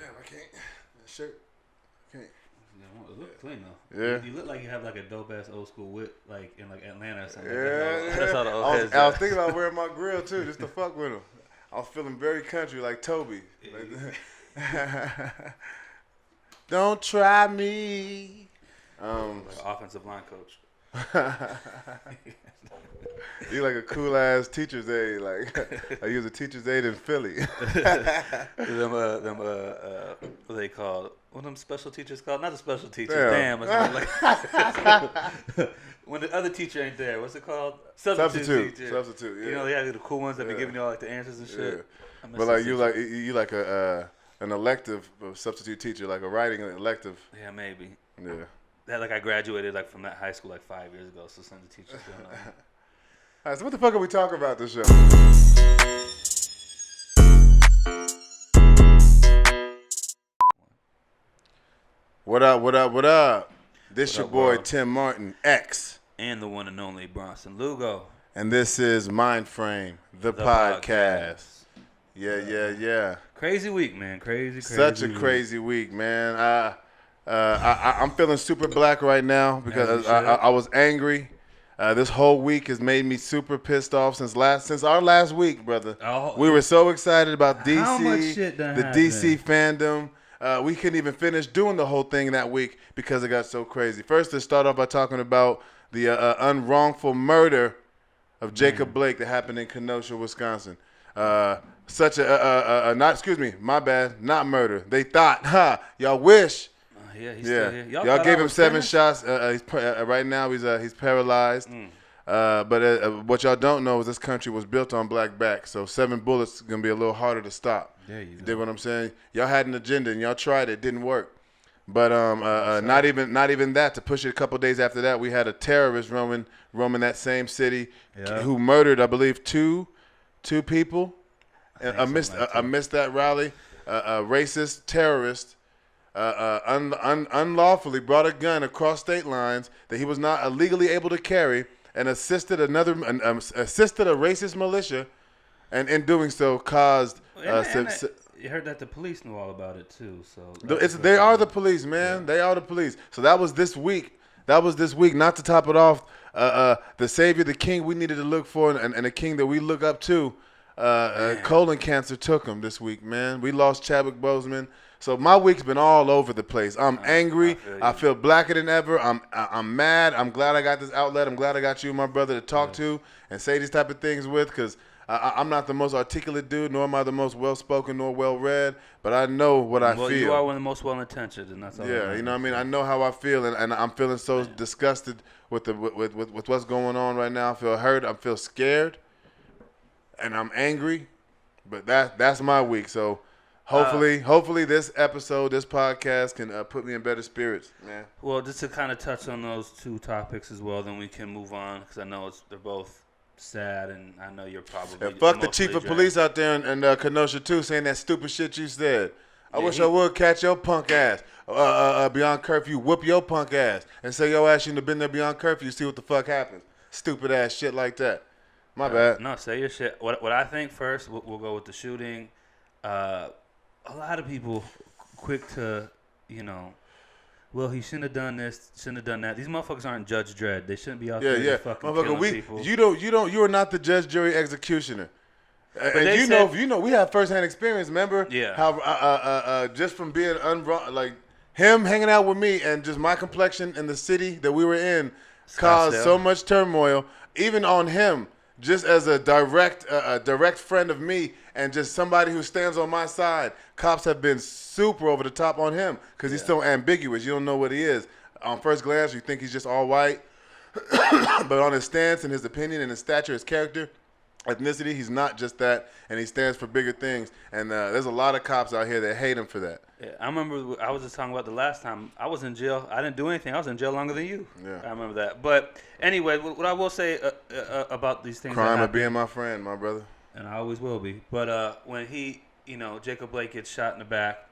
I can't. That shirt. Can't. Yeah, it look clean though. Yeah. You look like you have like a dope ass old school whip, like in like Atlanta or something. Yeah. That's all the old heads. I was thinking about wearing my grill too, just to fuck with him. I was feeling very country like Toby. Don't try me. Like offensive line coach. You like a cool ass teacher's aide. Like I use a teacher's aide in Philly. them what they called? What them special teachers called? Not the special teachers. Damn. It's like when the other teacher ain't there. What's it called? Substitute. Yeah. You know they have the cool ones that be giving you all like the answers and shit. Yeah. But like you like an elective substitute teacher, like a writing elective. Yeah, maybe. Yeah. That like I graduated like from that high school like 5 years ago, so some of the teachers don't know. All right, so what the fuck are we talking about this show? What up? This your boy world? Tim Martin, X. And the one and only Bronson Lugo. And this is Myndframe, the podcast. Yeah. Crazy week, man. Crazy Such a crazy week, man. I'm feeling super black right now because I was angry. This whole week has made me super pissed off since our last week, brother. We were so excited about DC, how much shit done happened? DC Fandome. We couldn't even finish doing the whole thing that week because it got so crazy. First, let's start off by talking about the unwrongful murder of Jacob Blake that happened in Kenosha, Wisconsin. Not murder. They thought, y'all wish. He's still here. Y'all gave him 7 shots. Right now he's paralyzed. But what y'all don't know is this country was built on black backs, so 7 bullets is gonna be a little harder to stop. There you go. Did what I'm saying? Y'all had an agenda and y'all tried it, didn't work. But not even that. To push it a couple days after that, we had a terrorist roaming that same city who murdered, I believe, two people amidst that rally. A racist terrorist. Unlawfully brought a gun across state lines that he was not illegally able to carry, and assisted a racist militia, and in doing so caused. You heard that the police knew all about it too. So they are the police, man. Yeah. They are the police. So that was this week. Not to top it off, the savior, the king we needed to look for, and the king that we look up to. Colon cancer took him this week, man. We lost Chadwick Boseman. So my week's been all over the place. I'm angry. I feel blacker than ever. I'm mad. I'm glad I got this outlet. I'm glad I got you, my brother, to talk to and say these type of things with, because I'm not the most articulate dude, nor am I the most well-spoken nor well-read, but I know what I feel. You are one of the most well-intentioned, and that's all. Yeah, you know what I mean? I know how I feel, and I'm feeling so disgusted with what's going on right now. I feel hurt. I feel scared, and I'm angry, but that's my week, so... Hopefully this episode, this podcast can put me in better spirits, man. Well, just to kind of touch on those 2 topics as well, then we can move on, because I know they're both sad, and I know you're probably... fuck the chief of police out there in Kenosha, too, saying that stupid shit you said. I wish I would catch your punk ass beyond curfew, whoop your punk ass, and say your ass shouldn't have been there beyond curfew, see what the fuck happens. Stupid ass shit like that. My bad. No, say your shit. What I think first, we'll go with the shooting. A lot of people quick to, well, he shouldn't have done this, shouldn't have done that. These motherfuckers aren't Judge Dredd. They shouldn't be out there fucking killing people. You are not the judge, jury, executioner. And we have firsthand experience. Remember how just from being like him hanging out with me and just my complexion in the city that we were in caused so much turmoil, even on him. Just as a direct friend of me and just somebody who stands on my side, cops have been super over the top on him because he's so ambiguous. You don't know what he is. On first glance, you think he's just all white. But on his stance and his opinion and his stature, his character, ethnicity, he's not just that, and he stands for bigger things. And there's a lot of cops out here that hate him for that. Yeah, I remember I was just talking about the last time I was in jail. I didn't do anything. I was in jail longer than you. Yeah. I remember that. But anyway, what I will say about these things. Crime of being my friend, my brother. And I always will be. But when he, Jacob Blake gets shot in the back.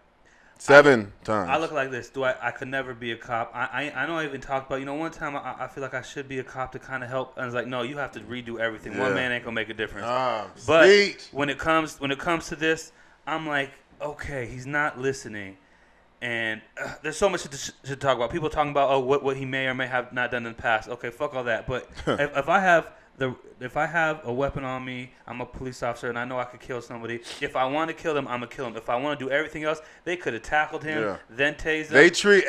7 times. I look like this. I could never be a cop. I know I even talked about, one time I feel like I should be a cop to kind of help. And it's like, no, you have to redo everything. Yeah. One man ain't going to make a difference. But when it comes to this, I'm like, okay, he's not listening. And there's so much to talk about. People talking about what he may or may have not done in the past. Okay, fuck all that. But if I have a weapon on me, I'm a police officer and I know I could kill somebody. If I want to kill them, I'm gonna kill them. If I want to do everything else, they could have tackled him, then tased him. They treat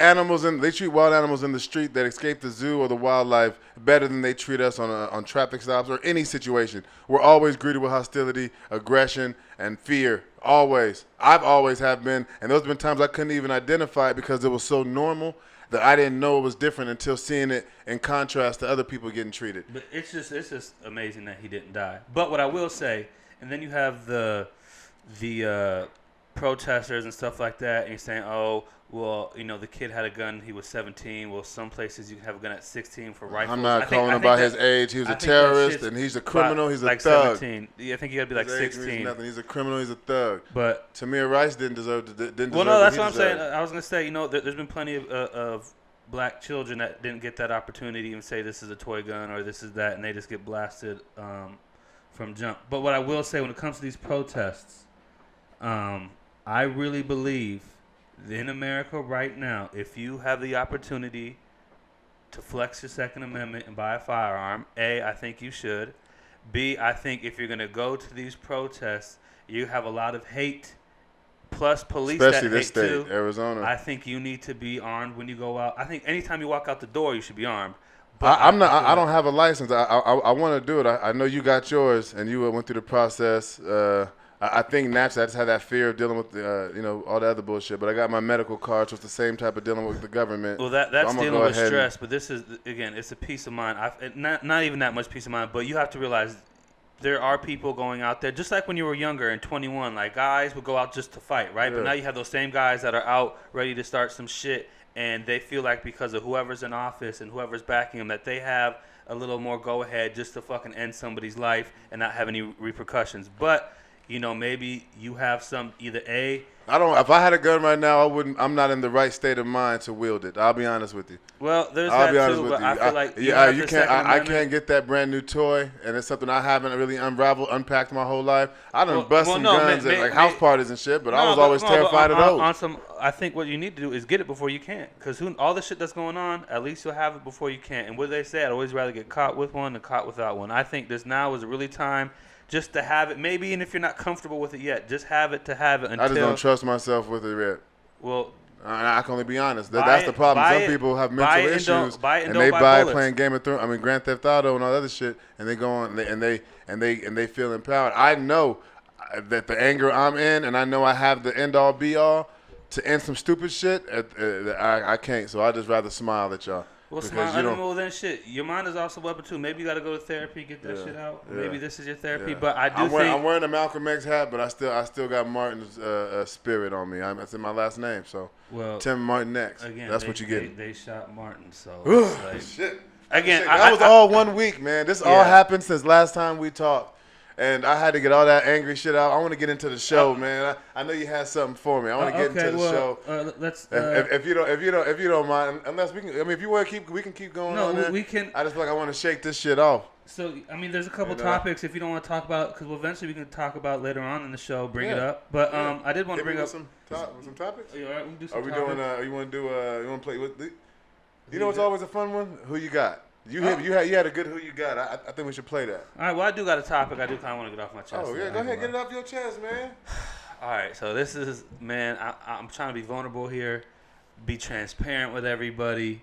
wild animals in the street that escape the zoo or the wildlife better than they treat us on traffic stops or any situation. We're always greeted with hostility, aggression, and fear. Always. I've always have been, and there's been times I couldn't even identify it because it was so normal that I didn't know it was different until seeing it in contrast to other people getting treated. But it's just amazing that he didn't die. But what I will say, and then you have the protesters and stuff like that, and you're saying, oh, well, the kid had a gun. He was 17. Well, some places you can have a gun at 16 for rifles. I'm not calling him by his age. He was a terrorist, and he's a criminal. He's a thug. 17. I think you got to be like 16. Nothing. He's a criminal. He's a thug. But Tamir Rice didn't deserve. Well, no, that's what I'm saying. I was gonna say, there's been plenty of black children that didn't get that opportunity to even say this is a toy gun or this is that, and they just get blasted from jump. But what I will say when it comes to these protests, I really believe in America right now, if you have the opportunity to flex your Second Amendment and buy a firearm, A, I think you should. B, I think if you're going to go to these protests, you have a lot of hate, plus police especially that this hate state, too. Arizona. I think you need to be armed when you go out. I think anytime you walk out the door, you should be armed. But I don't have a license. I want to do it. I know you got yours, and you went through the process. I think naturally I just had that fear of dealing with all the other bullshit. But I got my medical card, so it's the same type of dealing with the government. Well, that's so dealing with stress. But this is, again, it's a peace of mind. Not even that much peace of mind. But you have to realize there are people going out there, just like when you were younger and 21. Like, guys would go out just to fight, right? Yeah. But now you have those same guys that are out ready to start some shit, and they feel like because of whoever's in office and whoever's backing them that they have a little more go ahead just to fucking end somebody's life and not have any repercussions. But maybe you have some either A. If I had a gun right now, I wouldn't. I'm not in the right state of mind to wield it. I'll be honest with you. Well, I'll be honest with you. I feel like you can't. I can't get that brand new toy, and it's something I haven't really unpacked my whole life. I done bust some guns at house parties and shit, but I was always terrified of those. I think what you need to do is get it before you can, because all the shit that's going on, at least you'll have it before you can. And what they say, I'd always rather get caught with one than caught without one. I think this now is a really time. Just to have it, maybe, and if you're not comfortable with it yet, just have it to have it until. I just don't trust myself with it yet. Well, I can only be honest. That's the problem. Some people have mental issues, and they buy it playing Game of Thrones. I mean, Grand Theft Auto and all that other shit, and they go on and they feel empowered. I know that the anger I'm in, and I know I have the end all be all to end some stupid shit. I can't, so I just rather smile at y'all. Well, smile, then shit. Your mind is also a weapon too. Maybe you got to go to therapy, get that shit out. Yeah. Maybe this is your therapy, but I'm wearing a Malcolm X hat, but I still got Martin's spirit on me. That's in my last name, so Tim Martin X. Again, that's what you get. They shot Martin, so shit. Again, that was all 1 week, man. This all happened since last time we talked. And I had to get all that angry shit out. I want to get into the show, man. I know you had something for me. I want to get into the show. Let's. If you don't mind, unless we can. I mean, if you want to keep, we can keep going. No, we can. I just feel like I want to shake this shit off. So I mean, there's a couple topics if you don't want to talk about, because eventually we can talk about later on in the show. Bring it up, but I did want to bring up some topics. All right, we can do some. Are we doing? You want to do? You want to play with? You know what's always a fun one? Who you got? You had a good who you got. I think we should play that. All right. Well, I do got a topic. I do kind of want to get off my chest. Oh yeah, go ahead, get it off your chest, man. All right. So this is, man. I'm trying to be vulnerable here, be transparent with everybody.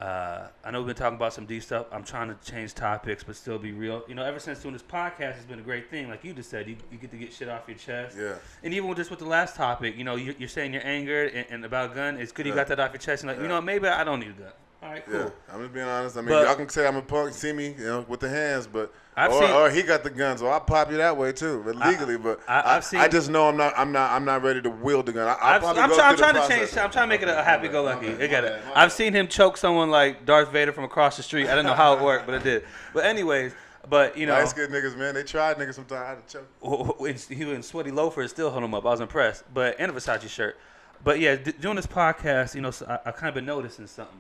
I know we've been talking about some deep stuff. I'm trying to change topics, but still be real. Ever since doing this podcast has been a great thing. Like you just said, you get to get shit off your chest. Yeah. And even with the last topic, you're saying you're angered and about a gun. It's good you got that off your chest. And like, maybe I don't need a gun. All right, cool. Yeah, I'm just being honest. I mean, y'all can say I'm a punk, see me, with the hands, but or he got the gun, so I'll pop you that way too, but legally. I just know I'm not ready to wield the gun. I'm trying to change. I'm trying to make it a happy-go-lucky. I get it. I've seen him choke someone like Darth Vader from across the street. I don't know how it worked, but it did. But anyways, light skinned niggas, man, they tried niggas sometimes. I had to choke. He was in sweaty loafers, still held him up. I was impressed. But and a Versace shirt. But yeah, doing this podcast, so I kind of been noticing something.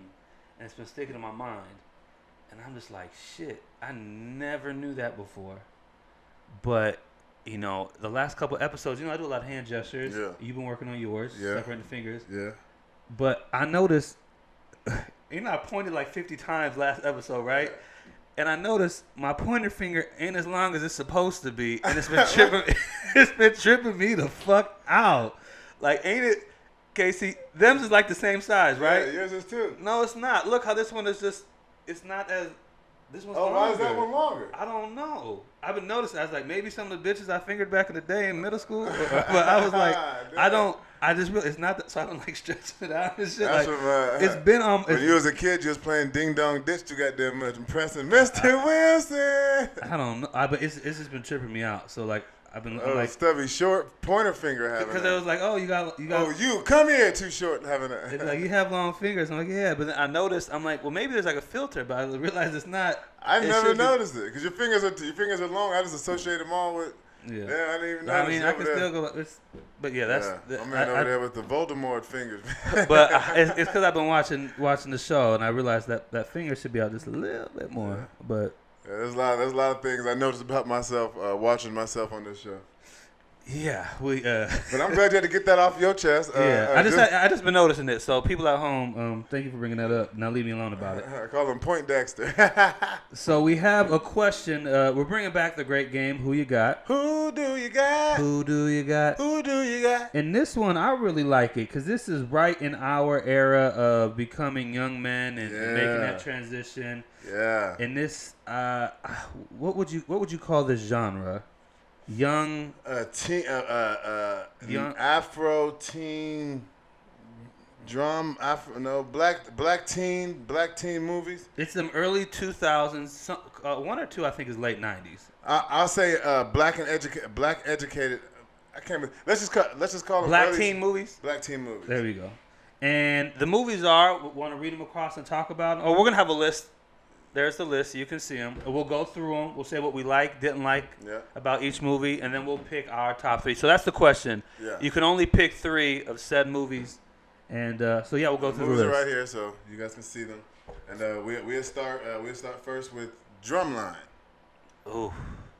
And it's been sticking in my mind. And I'm just like, shit, I never knew that before. But you know, the last couple episodes, you know, I do a lot of hand gestures. Yeah. You've been working on yours, separating the fingers. Yeah. But I noticed, you know, I pointed like 50 times last episode, right? Yeah. And I noticed my pointer finger ain't as long as it's supposed to be, and it's been tripping. It's been tripping me the fuck out. Like, ain't it, Casey? Them's is like the same size, right? Yeah, yours is too. No, it's not. Look how this one is just. It's not as. This one's longer. Why is that one longer? I don't know. I've been noticing. I was like, maybe some of the bitches I fingered back in the day in middle school. But I was like, I don't. I just really, it's not that, so I don't like stretching it out. It's just that's like, what, it's been when you was a kid, you was playing Ding Dong Ditch. You got that much impressing, Mr. Wilson. I don't know, but it's just been tripping me out. So like, I've been like stubby short pointer finger having because it was like, oh, you got. Oh, you come here, too short having that. Like you have long fingers. I'm like, yeah, but then I noticed. I'm like, well, maybe there's like a filter, but I realized it's not. I never noticed it because your fingers are long. I just associate them all with. Yeah, I didn't even know. I mean, I can still go. But yeah, that's. Yeah. I'm over there with the Voldemort fingers. But it's because I've been watching the show, and I realized that finger should be out just a little bit more. Yeah. But yeah, there's a lot of things I noticed about myself watching myself on this show. Yeah, but I'm glad you had to get that off your chest. I just been noticing it. So people at home, thank you for bringing that up. Now leave me alone about it. I call him Point Dexter. So we have a question. We're bringing back the great game. Who you got? Who do you got? Who do you got? Who do you got? And this one, I really like it because this is right in our era of becoming young men and making that transition. Yeah. And this, what would you call this genre? Young teen, young Afro teen drum, black teen movies. It's them early 2000s. One or two I think is late 90s. I'll say black educated. I can't remember. Let's just call them black teen movies. Black teen movies. There we go. And the movies are. Want to read them across and talk about them? Or we're gonna have a list. There's the list. You can see them. We'll go through them. We'll say what we like, didn't like about each movie, and then we'll pick our top three. So that's the question. Yeah. You can only pick 3 of said movies. And we'll go through the list. Movies are right here, so you guys can see them. And we'll start first with Drumline. Ooh.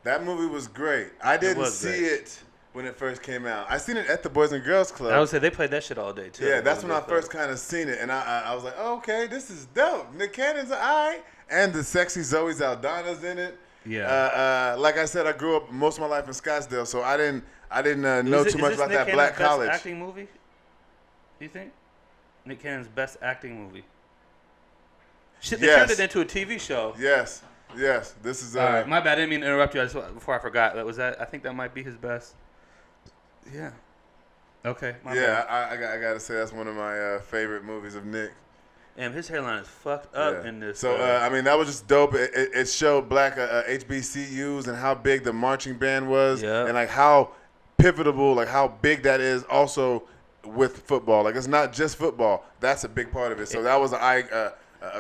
That movie was great. I didn't see it when it first came out. I seen it at the Boys and Girls Club. I would say they played that shit all day, too. Yeah, that's when I first kind of seen it. And I was like, oh, okay, this is dope. Nick Cannon's all right. And the sexy Zoe Saldana's in it. Yeah. Like I said, I grew up most of my life in Scottsdale, so I didn't know too much about that black college. Best acting movie? Do you think Nick Cannon's best acting movie? Shit, they turned it into a TV show. Yes. This is. All right, my bad. I didn't mean to interrupt you. Before I forgot, I think that might be his best. Yeah. Okay. My bad. I gotta say that's one of my favorite movies of Nick. And his hairline is fucked up in this. So, I mean, that was just dope. It showed black HBCUs and how big the marching band was and, like, how pivotal, like, how big that is also with football. Like, it's not just football. That's a big part of it. So that was a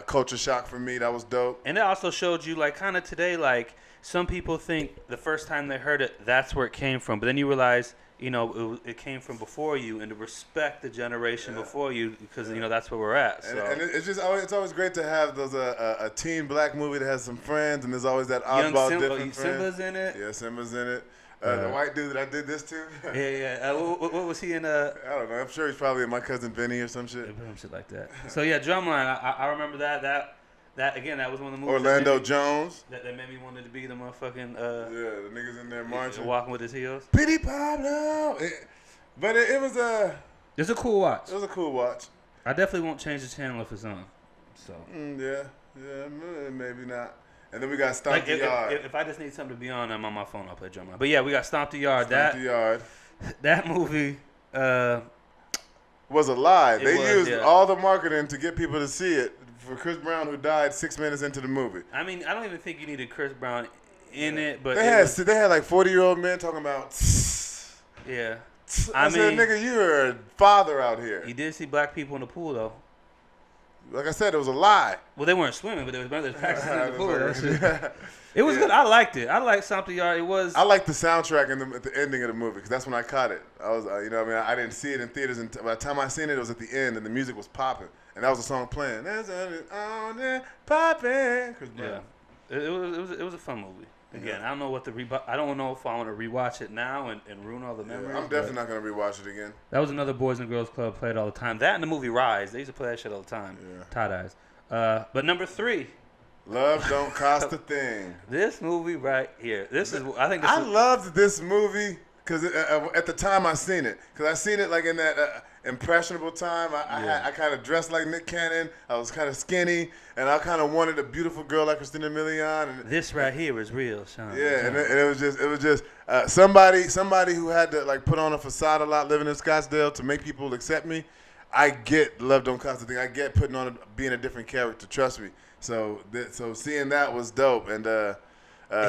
culture shock for me. That was dope. And it also showed you, like, kind of today, like, some people think the first time they heard it, that's where it came from. But then you realize, you know, it came from before you, and to respect the generation before you, because you know that's where we're at. So. And it's always great to have those a teen black movie that has some friends, and there's always that oddball different friend. Simba's in it. Yeah, Simba's in it. The white dude that I did this to. Yeah. What was he in? I don't know. I'm sure he's probably in My Cousin Vinny or some shit. Some shit like that. So yeah, Drumline. I remember that. That again, that was one of the movies. Orlando Jones. That made me wanted to be the motherfucking. The niggas in there marching, walking with his heels. Pity Pablo. But it was a. It's a cool watch. It was a cool watch. I definitely won't change the channel if it's on. So. Maybe not. And then we got Stomp the Yard. If I just need something to be on, I'm on my phone. I'll play Drumline. But yeah, we got Stomp the Yard. Yard. That movie. Was a lie. They used all the marketing to get people to see it. For Chris Brown, who died 6 minutes into the movie. I mean, I don't even think you needed Chris Brown in it, but they had like 40-year-old men talking about. Yeah, I said, nigga, you're a father out here. You did see black people in the pool though. Like I said, it was a lie. Well, they weren't swimming, but there was brothers practicing in the pool. It was good. I liked it. I liked Something Yard. It was. I liked the soundtrack at the ending of the movie because that's when I caught it. I was, I didn't see it in theaters, and by the time I seen it, it was at the end, and the music was popping. And that was the song playing. There's on it, popping. Yeah, it was a fun movie. Again, I don't know what I don't know if I want to rewatch it now and ruin all the memories. I'm definitely not gonna rewatch it again. That was another Boys and Girls Club played all the time. That and the movie Rise. They used to play that shit all the time. Yeah. Tie-dyes. But number 3. Love Don't Cost a Thing. This movie right here. I loved this movie because at the time I seen it. Because I seen it like in that impressionable time. I kind of dressed like Nick Cannon. I was kind of skinny, and I kind of wanted a beautiful girl like Christina Milian. And this right here is real, Sean. Yeah, and it was just somebody who had to like put on a facade a lot, living in Scottsdale to make people accept me. I get Love Don't Cost a Thing. I get being a different character. Trust me. So seeing that was dope, and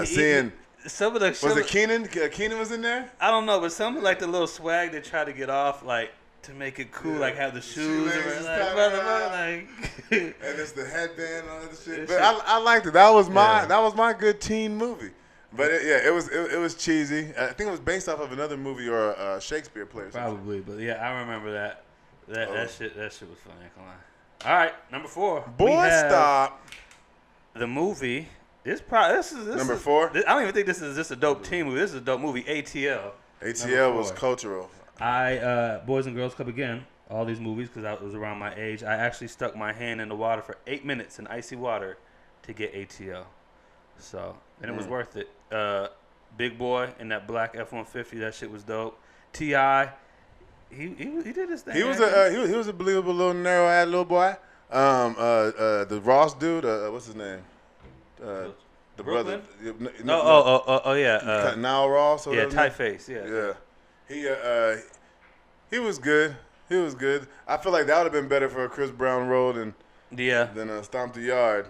seeing some of the was it Keenan? Keenan was in there. I don't know, but some of like the little swag they try to get off, like to make it cool, like have the shoes, and it's the headband and all that shit. But I liked it. That was my good teen movie. But it was cheesy. I think it was based off of another movie or a Shakespeare play. Probably, but yeah, I remember that. That shit was funny. I can't lie. All right, number 4. Boy, stop. The movie. This is number 4. I don't even think this is just a dope teen movie. This is a dope movie. ATL. ATL was cultural. Boys and Girls Club again. All these movies because I was around my age. I actually stuck my hand in the water for 8 minutes in icy water to get ATL. So and it was worth it. Big Boy in that black F-150. That shit was dope. T.I. He did his thing. He was a believable little narrow-eyed little boy. The Ross dude, what's his name? The Brooklyn? brother. Yeah. Now Ross. Yeah, tight face. Yeah. He was good. He was good. I feel like that would have been better for a Chris Brown role than Stomp the Yard.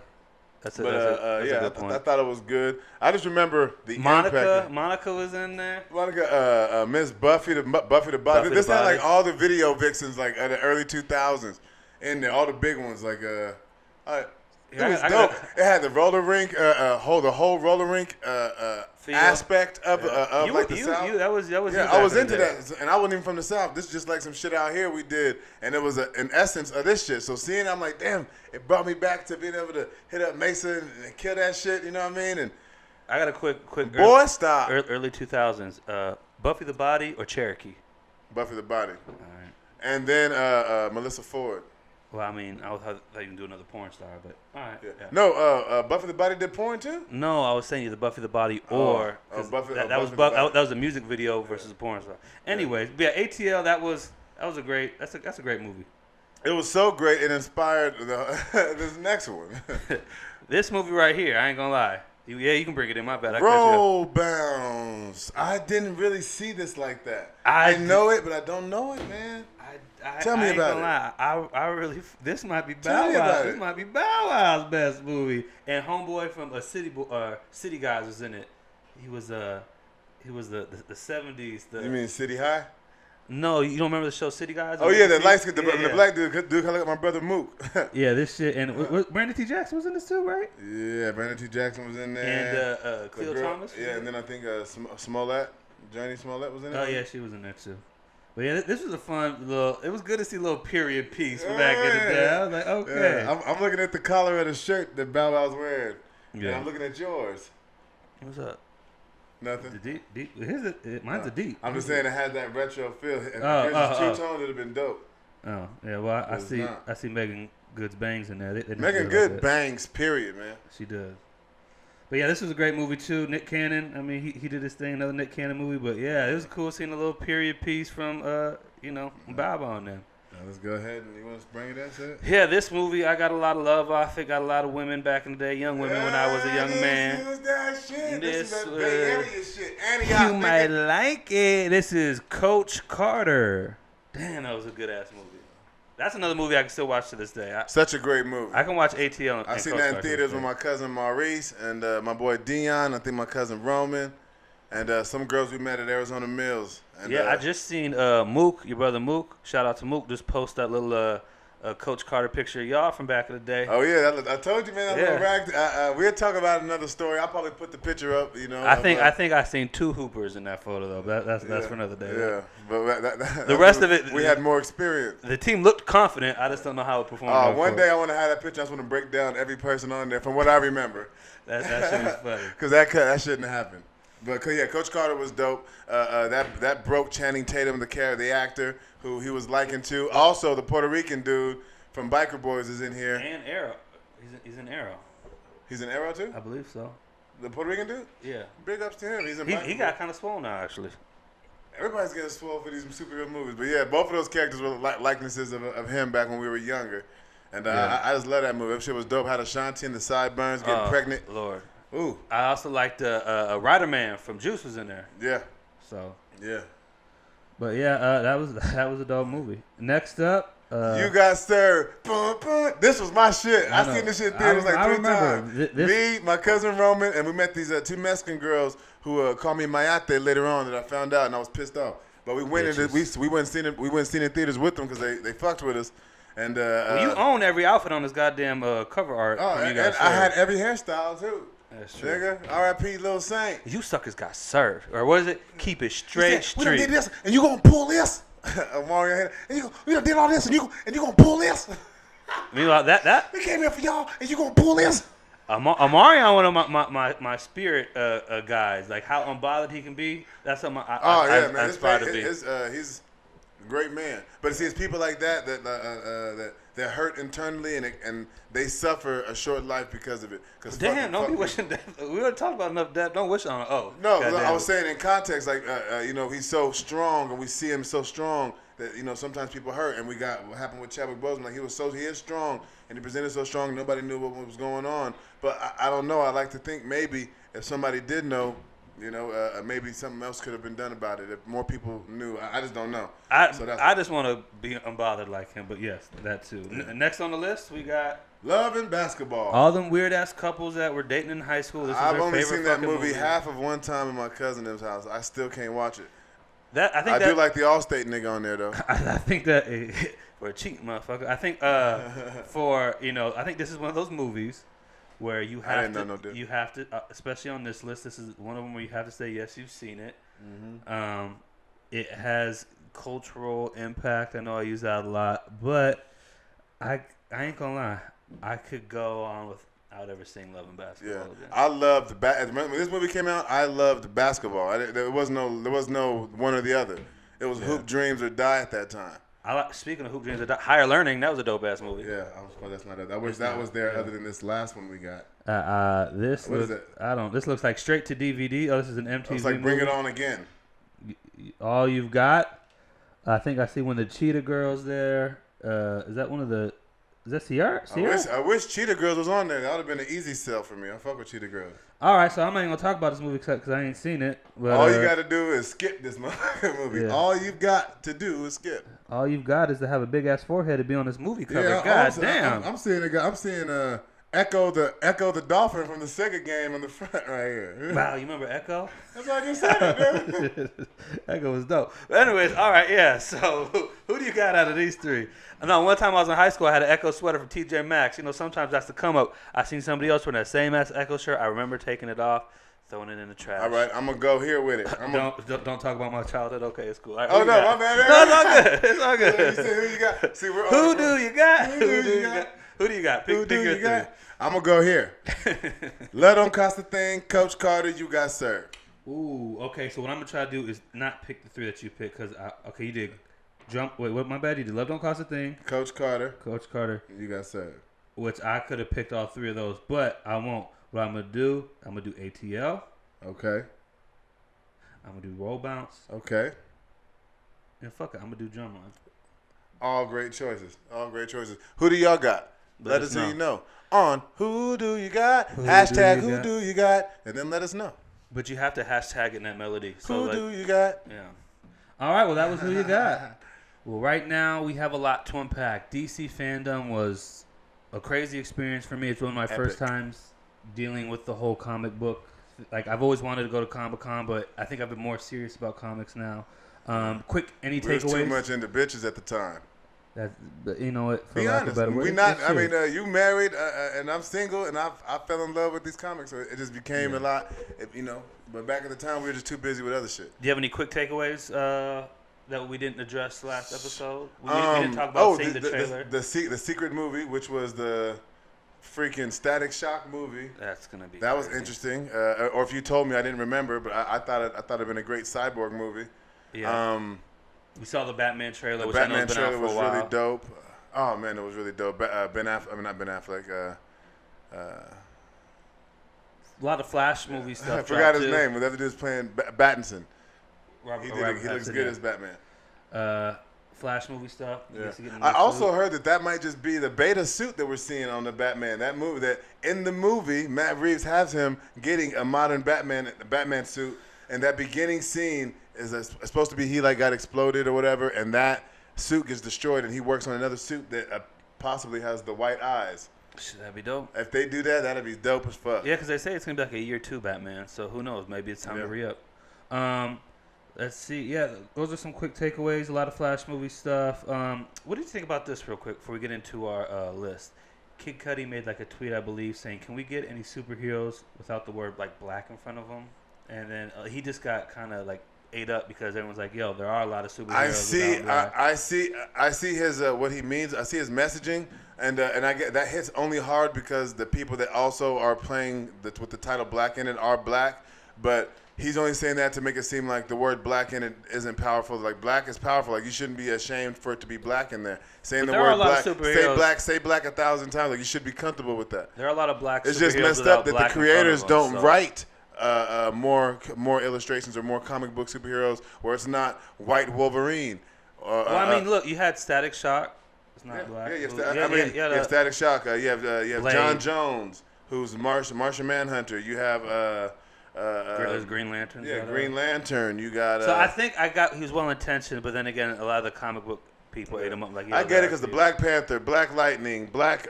That's a good point. I thought it was good. I just remember the impact. Monica was in there. Miss Buffy the Body. This had like all the video vixens like in the early 2000s in there, all the big ones like it was dope. It had the roller rink, the whole roller rink aspect of like the South. That was I was into that, and I wasn't even from the South. This is just like some shit out here we did, and it was an essence of this shit. So seeing, I'm like, damn, it brought me back to being able to hit up Mesa and kill that shit. You know what I mean? And I got a quick. Stop. Early 2000s. Buffy the Body or Cherokee? Buffy the Body. All right. And then Melissa Ford. Well, I mean, I thought you can do another porn star, but all right. Yeah. No, Buffy the Body did porn too? No, I was saying you the Buffy the Body or that was a music video versus a porn star. Anyways, ATL that's a great movie. It was so great it inspired this next one. This movie right here, I ain't gonna lie. Yeah, you can bring it in. My bad. Roll Bounce. I didn't really see this like that. I know it, but I don't know it, man. Tell me about it. I really. This might be Bow Wow. This might be Bow Wow's best movie. And homeboy from City Guys was in it. He was the 70s. You mean City High? No, you don't remember the show City Guys? Oh yeah, the light skin, the black dude kind of like my brother Mook. Yeah, this shit, and Brandon T. Jackson was in this too, right? Yeah, Brandon T. Jackson was in there. And Cleo Thomas. Yeah, and then I think Smollett, Johnny Smollett was in there. Oh yeah, she was in there too. But yeah, this was a fun little. It was good to see a little period piece from back in the day. I was like, okay. Yeah, I'm looking at the collar of the shirt that Bow Wow's wearing. Yeah. And I'm looking at yours. What's up? Nothing. The deep. Mine's a deep. I'm just saying it had that retro feel. If yours two-tone, it'd have been dope. Oh yeah, well I see Megan Good's bangs in there. Megan Good bangs, period, man. She does. But yeah, this was a great movie too. Nick Cannon, I mean, he did his thing, another Nick Cannon movie. But yeah, it was cool seeing a little period piece from Bow Wow on them. Let's go ahead and you want to bring it that shit? Yeah, this movie I got a lot of love off it. Got a lot of women back in the day, young women when I was a young man. Use that shit. This is that Bay Area shit. You might like it. This is Coach Carter. Damn, that was a good ass movie. That's another movie I can still watch to this day. Such a great movie. I can watch ATL. I've seen that in theaters with my cousin Maurice and my boy Dion. I think my cousin Roman and some girls we met at Arizona Mills. And, I just seen Mook, your brother Mook. Shout out to Mook. Just post that little Coach Carter picture of y'all from back in the day. Oh yeah, I told you, man. That little rag. We'll talk about another story. I'll probably put the picture up. I think I seen 2 hoopers in that photo though. That's for another day. Yeah, but the rest of it, we had more experience. The team looked confident. I just don't know how it performed. One day I want to have that picture. I just want to break down every person on there from what I remember. that shit was funny. Because that shouldn't happen. But Coach Carter was dope. That broke Channing Tatum, the actor who he was likened to. Also, the Puerto Rican dude from Biker Boys is in here. And Arrow. He's in Arrow. He's in Arrow too? I believe so. The Puerto Rican dude? Yeah. Big ups to him. He got kind of swole now, actually. Everybody's getting swole for these superhero movies. But yeah, both of those characters were likenesses of him back when we were younger. And I just love that movie. That shit was dope. Had Ashanti in the sideburns getting pregnant. Lord. Ooh. I also liked Rider Man from Juice was in there. Yeah. So. Yeah. But yeah, that was a dope movie. Next up. You Got Served. This was my shit. I seen this shit in theaters like 3 times. Me, my cousin Roman, and we met these 2 Mexican girls who called me Mayate later on that I found out, and I was pissed off. But we went in we went seen it in theaters with them because they fucked with us. And you own every outfit on this goddamn cover art. And I had every hairstyle too. That's true. Nigga, R.I.P. Lil Saint. You suckers got served, or what is it? Keep it straight. We done did this, and you gonna pull this. Mario, and we done did all this, and you gonna pull this. Meanwhile, that we came here for y'all, and you gonna pull this. Amarion, one of my spirit guys, like how unbothered he can be. That's something I aspire to be. He's a great man, but see, it's people like that they're hurt internally and they suffer a short life because of it. Damn, don't be wishing death. We already talked about enough death. Don't wish on it. Oh. No, I was saying in context, like, he's so strong and we see him so strong that, sometimes people hurt. And we got what happened with Chadwick Boseman. Like, he is strong and he presented so strong, nobody knew what was going on. But I don't know. I like to think maybe if somebody did know, maybe something else could have been done about it. If more people knew, I just don't know. I just want to be unbothered like him, but yes, that too. Next on the list, we got Love and Basketball. All them weird ass couples that were dating in high school. I've only seen that movie half of one time in my cousin's house. I still can't watch it. I do like the Allstate nigga on there though. I think that for a cheat motherfucker. I think I think this is one of those movies where you have to, especially on this list, this is one of them where you have to say, yes, you've seen it. Mm-hmm. It has cultural impact. I know I use that a lot, but I ain't gonna lie. I could go on without ever seeing Love and Basketball again. I loved when this movie came out, I loved basketball. There was no one or the other. It was Hoop Dreams or Die at that time. Speaking of Hoop Dreams, Higher Learning, that was a dope ass movie. Yeah, that's not it. I wish that was there other than this last one we got. This looks like straight to DVD. Oh, this is an MTV It's like Bring It On Again. All You've Got. I think I see one of the Cheetah Girls there. Is that one of the? Is that Sierra? I wish Cheetah Girls was on there. That would have been an easy sell for me. I fuck with Cheetah Girls. All right, so I'm not even gonna talk about this movie because I ain't seen it. But, all you got to do is skip this movie. Yeah. All you've got to do is skip. All you've got is to have a big ass forehead to be on this movie cover. Yeah, God damn. I'm seeing a guy. I'm seeing Echo the Dolphin from the Sega game on the front right here. Wow, you remember Echo? That's why I just said it, dude. Echo was dope. But anyways, all right, yeah. So who do you got out of these three? No, one time I was in high school, I had an Echo sweater from TJ Maxx. Sometimes that's the come up. I seen somebody else wearing that same ass Echo shirt. I remember taking it off, throwing it in the trash. All right, I'm gonna go here with it. Don't talk about my childhood. Okay, it's cool. Right, my bad. No, it's all good. It's all good. You said who you got? See, who do you got? Who do you got? Who do you got? Pick your three. I'm gonna go here. Love Don't Cost a Thing. Coach Carter, You Got Served. Ooh, okay. So what I'm gonna try to do is not pick the three that you picked because you did jump. Wait, what? My bad. You did Love Don't Cost a Thing. Coach Carter, You Got Served. Which I could have picked all three of those, but I won't. What I'm gonna do ATL. Okay. I'm gonna do Roll Bounce. Okay. And fuck it, I'm gonna do Drumline. All great choices. Who do y'all got? Let us know who you know. On Who Do You Got? Hashtag Who Do You Got? And then let us know. But you have to hashtag in that melody. So who do you got? Yeah. All right, well, that was Who You Got. Well, right now we have a lot to unpack. DC Fandome was a crazy experience for me. It's one of my first times dealing with the whole comic book. Like, I've always wanted to go to Comic-Con, but I think I've been more serious about comics now. Quick, any takeaways? We was too much into bitches at the time. That, you know what? Be honest. We not. I mean, you married, and I'm single, and I fell in love with these comics, so it just became a lot. You know, but back at the time, we were just too busy with other shit. Do you have any quick takeaways that we didn't address last episode? We didn't talk about seeing the trailer. The secret movie, which was the freaking Static Shock movie. That's gonna be. That was interesting. Or if you told me, I didn't remember, but I thought it'd been a great cyborg movie. Yeah. We saw the Batman trailer. The which Batman I know has been trailer out for was a while. really dope. Oh man, it was really dope. Not Ben Affleck. A lot of Flash movie stuff. I forgot his name. Whatever dude's playing Pattinson. He looks good as Batman. Flash movie stuff. Yeah. I also heard that might just be the beta suit that we're seeing on the Batman. That movie, that in the movie, Matt Reeves has him getting a modern Batman suit, and that beginning scene is supposed to be he got exploded or whatever, and that suit gets destroyed, and he works on another suit that possibly has the white eyes. That'd be dope. If they do that, that'd be dope as fuck. Yeah, because they say it's gonna be like a year 2 Batman, so who knows? Maybe it's time to re-up. Let's see. Yeah, those are some quick takeaways. A lot of Flash movie stuff. What did you think about this real quick before we get into our list? Kid Cudi made a tweet, I believe, saying, "Can we get any superheroes without the word black in front of them?" And then he just got kind of ate up because everyone's like, "Yo, there are a lot of superheroes." I see his what he means. I see his messaging, and I get that hits only hard because the people that also are playing with the title black in it are black, but. He's only saying that to make it seem like the word black in it isn't powerful. Black is powerful. You shouldn't be ashamed for it to be black in there. Saying the word black, say black 1,000 times. You should be comfortable with that. There are a lot of black superheroes. It's just messed up that the creators don't write more illustrations or more comic book superheroes where it's not white Wolverine. I mean, look, you had Static Shock. It's not black. Yeah, you have Static Shock. You have John Jones, who's Martian Manhunter. You have... Green Lantern. Yeah, Green Lantern. You got. So I think he was well intentioned, but then again, a lot of the comic book people ate him up. I get it because the Black Panther, Black Lightning, Black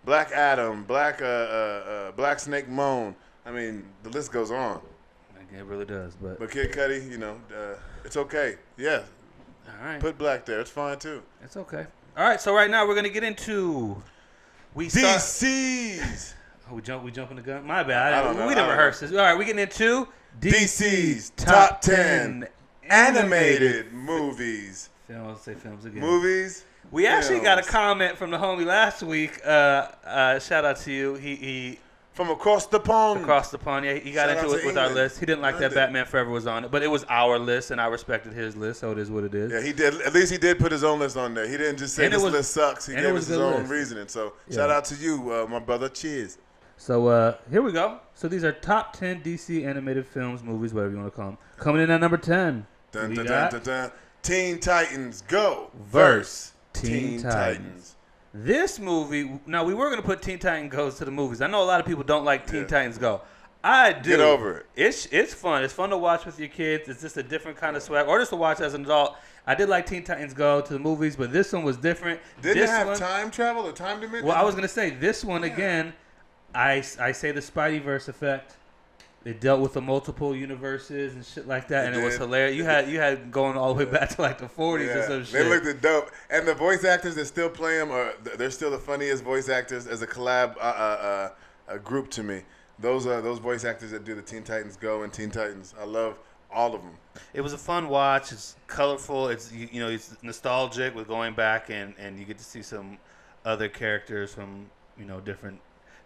Adam, Black Snake Moan. I mean, the list goes on. It really does, but Kid Cudi, it's okay. Yeah. All right. Put black there. It's fine too. It's okay. All right. So right now we're gonna get into DC's. We jumping the gun? My bad. We didn't rehearse this. All right, we getting into DC's top 10 animated movies. Films again. Movies. We actually got a comment from the homie last week. Shout out to you. He from across the pond. Yeah. He got into it with our list. He didn't like that Batman Forever was on it, but it was our list, and I respected his list, so it is what it is. Yeah, he did. At least he did put his own list on there. He didn't just say this list sucks. He gave us his own reasoning. So shout out to you, my brother. Cheers. So here we go. So these are top 10 DC animated films, movies, whatever you want to call them. Coming in at number 10. Dun, dun, dun, dun, dun. Teen Titans Go versus Teen Titans. This movie, now we were going to put Teen Titans Goes to the movies. I know a lot of people don't like Teen Titans Go. I do. Get over it. It's fun. It's fun to watch with your kids. It's just a different kind of swag. Or just to watch as an adult. I did like Teen Titans Go to the movies, but this one was different. Didn't it have time travel or time dimension? Well, I was going to say, this one, again, I say the Spideyverse effect. It dealt with the multiple universes and shit like that, and it was hilarious. You had going all the way back to the 40s or some shit. They looked dope, and the voice actors that still play them they're still the funniest voice actors as a collab a group to me. Those are those voice actors that do the Teen Titans Go and Teen Titans. I love all of them. It was a fun watch. It's colorful. It's it's nostalgic with going back and you get to see some other characters from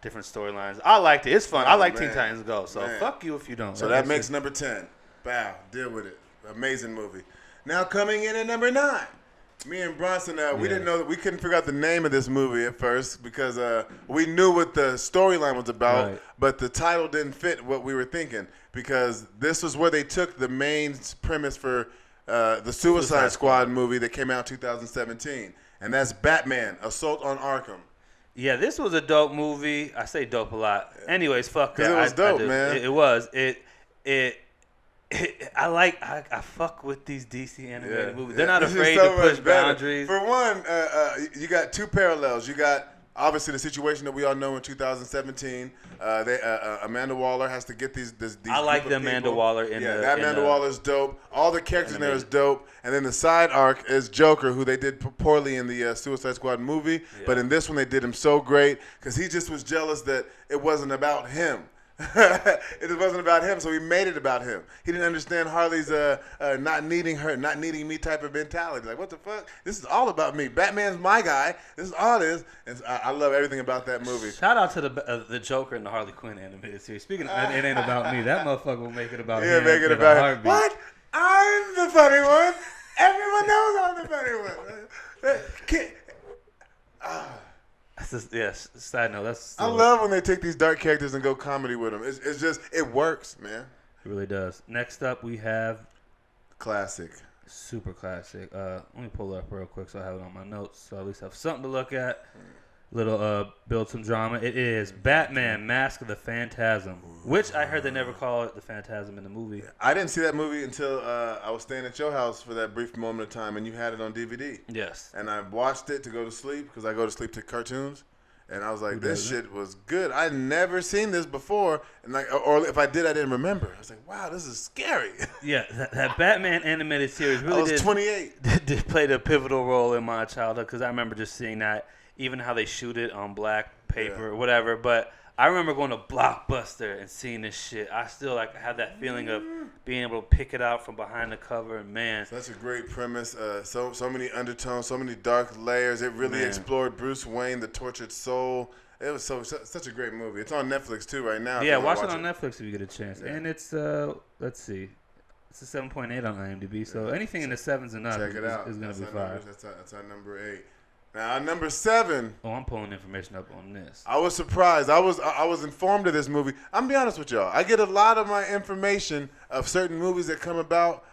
different storylines. I liked it. It's fun. I like Teen Titans Go. So fuck you if you don't. So that makes number 10. Bow. Deal with it. Amazing movie. Now coming in at number 9. Me and Bronson, we didn't know that we couldn't figure out the name of this movie at first because we knew what the storyline was about, but the title didn't fit what we were thinking because this was where they took the main premise for the Suicide Squad movie that came out in 2017, and that's Batman: Assault on Arkham. Yeah, this was a dope movie. I say dope a lot. Anyways, fuck that. It was dope, man. It was. I fuck with these DC animated movies. They're not afraid to push boundaries. For one, you got two parallels. You got obviously the situation that we all know in 2017. Amanda Waller has to get these I like the Amanda Waller that Amanda Waller is dope. All the characters in there is dope. And then the side arc is Joker, who they did poorly in the Suicide Squad movie. Yeah. But in this one, they did him so great because he just was jealous that it wasn't about him. It wasn't about him, so he made it about him. He didn't understand Harley's not needing me type of mentality. Like, what the fuck? This is all about me. Batman's my guy. This is all it is. And I love everything about that movie. Shout out to the Joker and the Harley Quinn animated series. Speaking of, it ain't about me. That motherfucker will make it about him. Yeah, make it about him. What? I'm the funny one. Everyone knows I'm the funny one. Yes. Side note. I love when they take these dark characters and go comedy with them. It's just it works, man. It really does. Next up, we have classic, super classic. Let me pull it up real quick so I have it on my notes, so I at least have something to look at. Little build some drama. It is Batman: Mask of the Phantasm, which I heard they never call it the Phantasm in the movie. I didn't see that movie until I was staying at your house for that brief moment of time, and you had it on DVD. Yes. And I watched it to go to sleep because I go to sleep to cartoons, and I was like, this shit was good. I'd never seen this before, and or if I did, I didn't remember. I was like, wow, this is scary. Yeah, that Batman animated series really I was 28. Did play a pivotal role in my childhood because I remember just seeing that. Even how they shoot it on black paper or whatever. But I remember going to Blockbuster and seeing this shit. I still have that feeling of being able to pick it out from behind the cover. And man, that's a great premise. So many undertones, so many dark layers. It really explored Bruce Wayne, the tortured soul. It was such a great movie. It's on Netflix too right now. Yeah, watch it on Netflix if you get a chance. Yeah. And it's let's see. It's a 7.8 on IMDb. So anything in the 7s and up is going to be fire. That's our number 8. Now, number 7. Oh, I'm pulling information up on this. I was surprised. I was informed of this movie. I'm gonna be honest with y'all. I get a lot of my information of certain movies that come about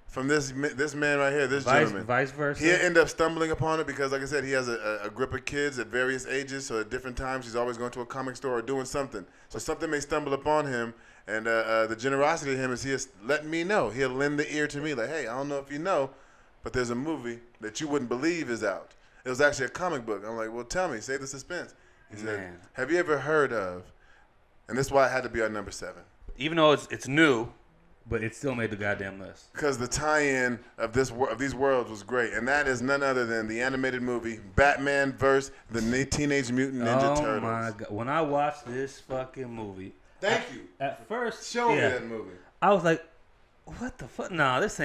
from this man right here, this gentleman. Vice versa. He ended up stumbling upon it because, like I said, he has a group of kids at various ages. So at different times, he's always going to a comic store or doing something. So something may stumble upon him. And the generosity of him is he has let me know. He'll lend the ear to me like, hey, I don't know if you know, but there's a movie that you wouldn't believe is out. It was actually a comic book. I'm like, well, tell me. Save the suspense. He said, have you ever heard of, and this is why it had to be our number 7. Even though it's new, but it still made the goddamn list. Because the tie-in of these worlds was great. And that is none other than the animated movie, Batman vs. the Teenage Mutant Ninja Turtles. Oh, my God. When I watched this fucking movie. Thank you. At first. Show me that movie. I was like, what the fuck? No, this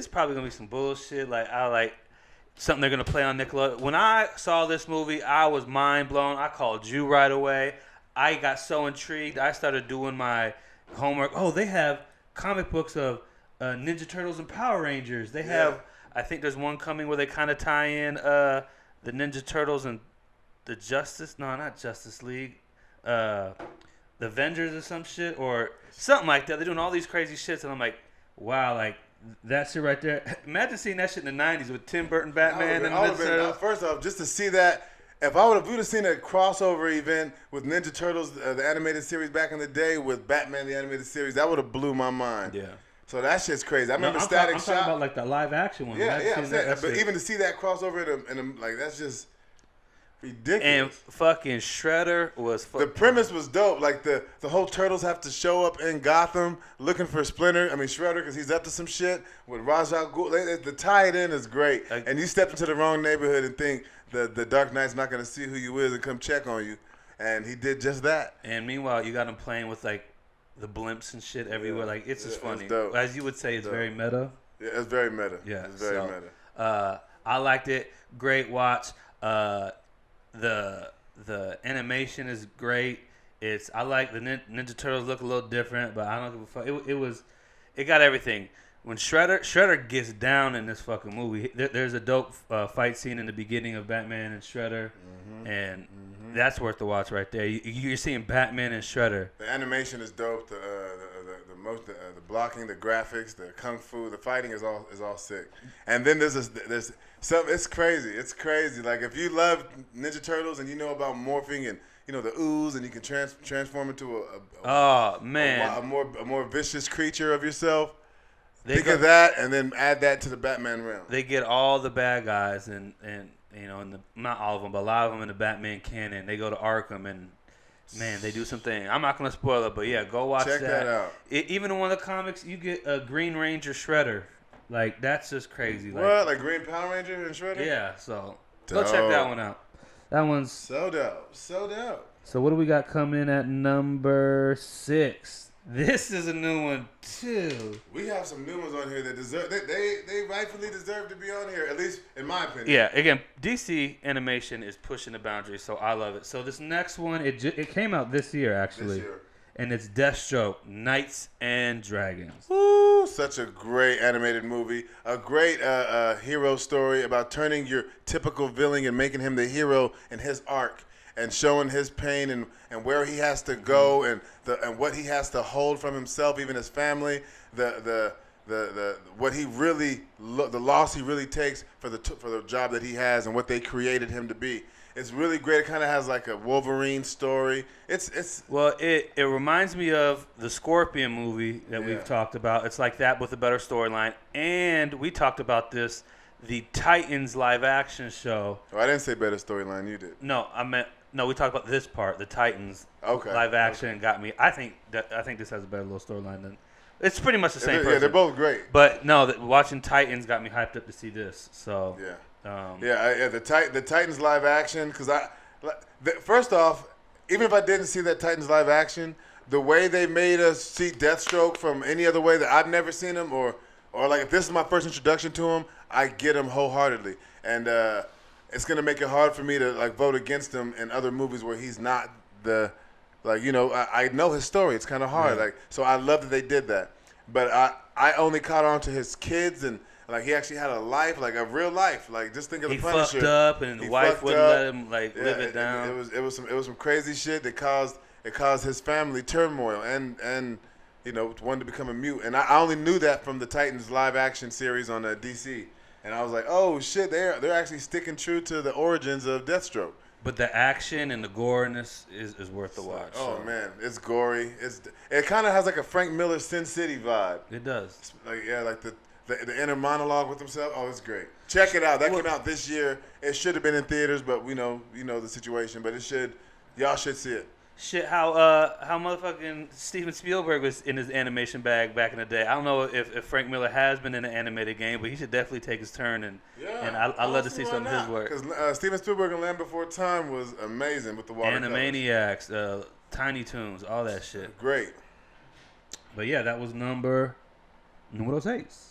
probably going to be some bullshit. Something they're going to play on Nickelodeon. When I saw this movie, I was mind blown. I called you right away. I got so intrigued. I started doing my homework. Oh, they have comic books of Ninja Turtles and Power Rangers. They have, I think there's one coming where they kind of tie in the Ninja Turtles and the not Justice League, the Avengers or some shit or something like that. They're doing all these crazy shits, and I'm like, wow, that shit right there. Imagine seeing that shit in the 90s with Tim Burton Batman and Ninja Turtles. First off, just to see that, if I would have seen a crossover event with Ninja Turtles, the animated series back in the day, with Batman, the animated series, that would have blew my mind. Yeah. So that shit's crazy. I remember Static Shock. I'm talking about the live action one. Yeah, I'm saying, but even to see that crossover in that's just ridiculous. And fucking Shredder was the premise was dope. The whole Turtles have to show up in Gotham looking for Shredder, because he's up to some shit with Ra's al Ghul. The tie-in is great. And you step into the wrong neighborhood and think the Dark Knight's not going to see who you is and come check on you. And he did just that. And meanwhile, you got him playing with the blimps and shit everywhere. It's just funny. Dope. As you would say, it's very meta. Yeah, it's very meta. Yeah, it's very meta. I liked it. Great watch. The animation is great. I like the Ninja Turtles look a little different, but I don't give a fuck. It got everything. When Shredder gets down in this fucking movie, there's a dope fight scene in the beginning of Batman and Shredder, and that's worth the watch right there. You're seeing Batman and Shredder. The animation is dope. The blocking, the graphics, the kung fu, the fighting is all sick. And then there's something. It's crazy. It's crazy. If you love Ninja Turtles and you know about morphing and the ooze and you can transform into a more vicious creature of yourself. Think of that and then add that to the Batman realm. They get all the bad guys and you know, not all of them, but a lot of them in the Batman canon. They go to Arkham and. Man, they do something. I'm not going to spoil it, but yeah, go watch that. Check that out. Even in one of the comics, you get a Green Ranger Shredder. Like, that's just crazy. What? Like Green Power Ranger and Shredder? Yeah, so go check that one out. That one's... So dope. So dope. So what do we got coming in at number 6? This is a new one, too. We have some new ones on here that deserve... They rightfully deserve to be on here, at least in my opinion. Yeah, again, DC animation is pushing the boundaries, so I love it. So this next one, it came out this year, actually. This year. And it's Deathstroke, Knights and Dragons. Woo, such a great animated movie. A great hero story about turning your typical villain and making him the hero in his arc. And showing his pain and where he has to go and what he has to hold from himself, even his family, the what he really the loss he really takes for the job that he has and what they created him to be. It's really great. It kind of has like a Wolverine story. It reminds me of the Scorpion movie that we've talked about. It's like that with a better storyline. And we talked about this, the Titans live action show. Oh, I didn't say better storyline. You did. No, we talked about this part, the Titans live action got me. I think this has a better little storyline than. It's pretty much the same person. Yeah, they're both great. But no, watching Titans got me hyped up to see this. So the Titans live action because first off, even if I didn't see that Titans live action, the way they made us see Deathstroke from any other way that I've never seen him or like if this is my first introduction to him, I get him wholeheartedly and. It's gonna make it hard for me to like vote against him in other movies where he's not I know his story. It's kind of hard. Yeah. Like so, I love that they did that. But I only caught on to his kids and like he actually had a life, like a real life. Like just think of the Punisher. He fucked up and the wife wouldn't let him live it down. It was some crazy shit that caused his family turmoil and wanted to become a mute. And I only knew that from the Titans live action series on DC. And I was like, oh, shit, they're actually sticking true to the origins of Deathstroke. But the action and the goriness is worth the watch. Oh, man. It's gory. It kind of has like a Frank Miller Sin City vibe. It does. Like the inner monologue with himself. Oh, it's great. Check it out. That came out this year. It should have been in theaters, but we know the situation. But y'all should see it. Shit, how motherfucking Steven Spielberg was in his animation bag back in the day. I don't know if Frank Miller has been in an animated game, but he should definitely take his turn. And I'd love to see some of his work. Because Steven Spielberg in Land Before Time was amazing with the watercolors. Animaniacs, Tiny Toons, all that shit. Great. But yeah, that was number 6.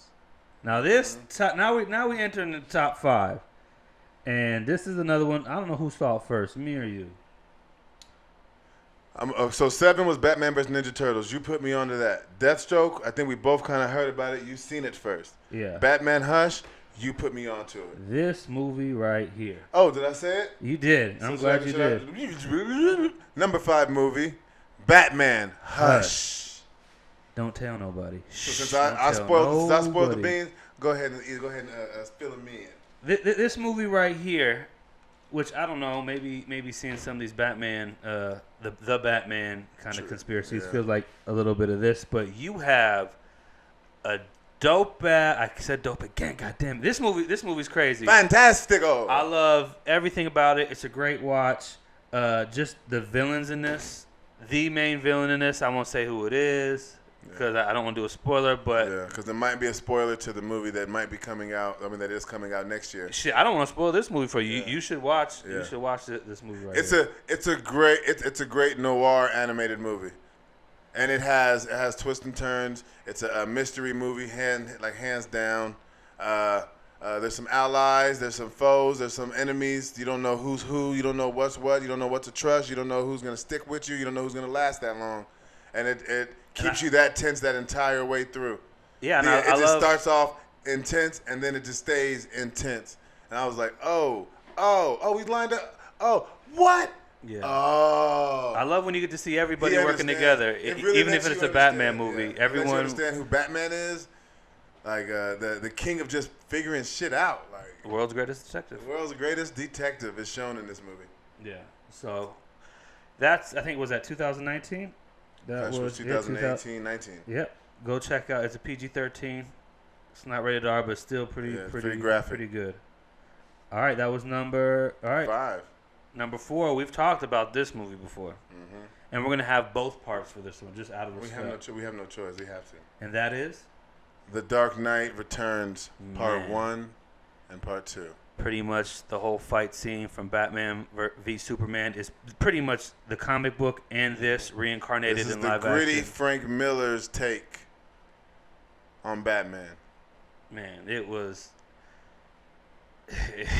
Now this now we enter in the top 5, and this is another one. I don't know who saw it first, me or you. So 7 was Batman vs. Ninja Turtles. You put me onto that. Deathstroke, I think we both kind of heard about it. You seen it first. Yeah. Batman Hush, you put me onto it. This movie right here. Oh, did I say it? You did. I'm glad you did. Number 5 movie, Batman Hush. Don't tell nobody. So since I spoiled the beans, go ahead and fill me in. This movie right here, which I don't know, maybe seeing some of these Batman, the Batman kind of conspiracies feels like a little bit of this, but you have a dope I said dope again. Goddamn, this movie's crazy. Fantastico. I love everything about it. It's a great watch. Just the villains in this, the main villain in this. I won't say who it is. Because I don't want to do a spoiler, but... Yeah, because there might be a spoiler to the movie that might be coming out. I mean, that is coming out next year. Shit, I don't want to spoil this movie for you. Yeah. You should watch this movie right here. It's a great noir animated movie. And it has twists and turns. It's a mystery movie, hands down. There's some allies, there's some foes, there's some enemies. You don't know who's who. You don't know what's what. You don't know what to trust. You don't know who's going to stick with you. You don't know who's going to last that long. And it keeps you that tense that entire way through. Yeah, it just starts off intense and then it just stays intense. And I was like, oh, we lined up. Oh, what? Yeah. Oh. I love when you get to see everybody working together, really even if it's a Batman movie. Yeah. Everyone understand who Batman is, like the king of just figuring shit out. Like the world's greatest detective. The world's greatest detective is shown in this movie. Yeah. So that's was that 2019. That was 2018-19. Yep. Go check out. It's a PG-13. It's not rated R, but still pretty graphic. Pretty good. All right, that was number. All right, 5. Number 4. We've talked about this movie before, and we're gonna have both parts for this one, just out of respect. We have no choice. We have to. And that is The Dark Knight Returns, Part 1 and Part 2. Pretty much the whole fight scene from Batman v Superman is pretty much the comic book and this reincarnated in live action. This is the gritty Frank Miller's take on Batman. Man, it was.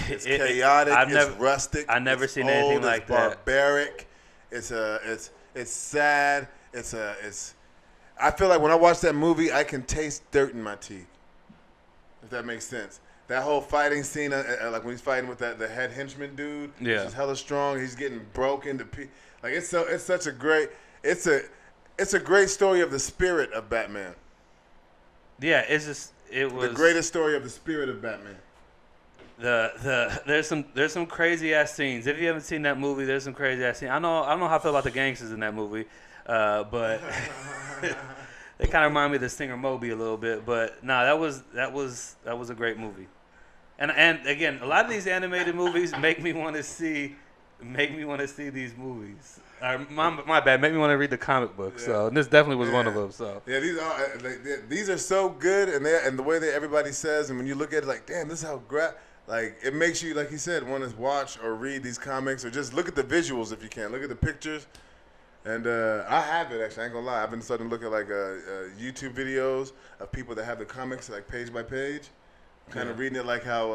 It's chaotic. It's rustic. I've never seen anything like that. It's barbaric. It's sad. I feel like when I watch that movie, I can taste dirt in my teeth. If that makes sense. That whole fighting scene, like when he's fighting with the head henchman dude, he's hella strong. He's getting broken to like it's such a great great story of the spirit of Batman. Yeah, it was the greatest story of the spirit of Batman. There's some crazy ass scenes. If you haven't seen that movie, there's some crazy ass scenes. I don't know how I feel about the gangsters in that movie, but they kind of remind me of the Stinger Moby a little bit. But nah, that was a great movie. And again, a lot of these animated movies make me want to see these movies. My bad. Make me want to read the comic book. Yeah. So and this definitely was one of them. So yeah, these are so good, and the way that everybody says, and when you look at it, like, damn, this is how like it makes you, like he said, want to watch or read these comics, or just look at the visuals if you can. Look at the pictures. And I have it, actually. I ain't gonna lie. I've been starting to look at like YouTube videos of people that have the comics like page by page. Kind of reading it like how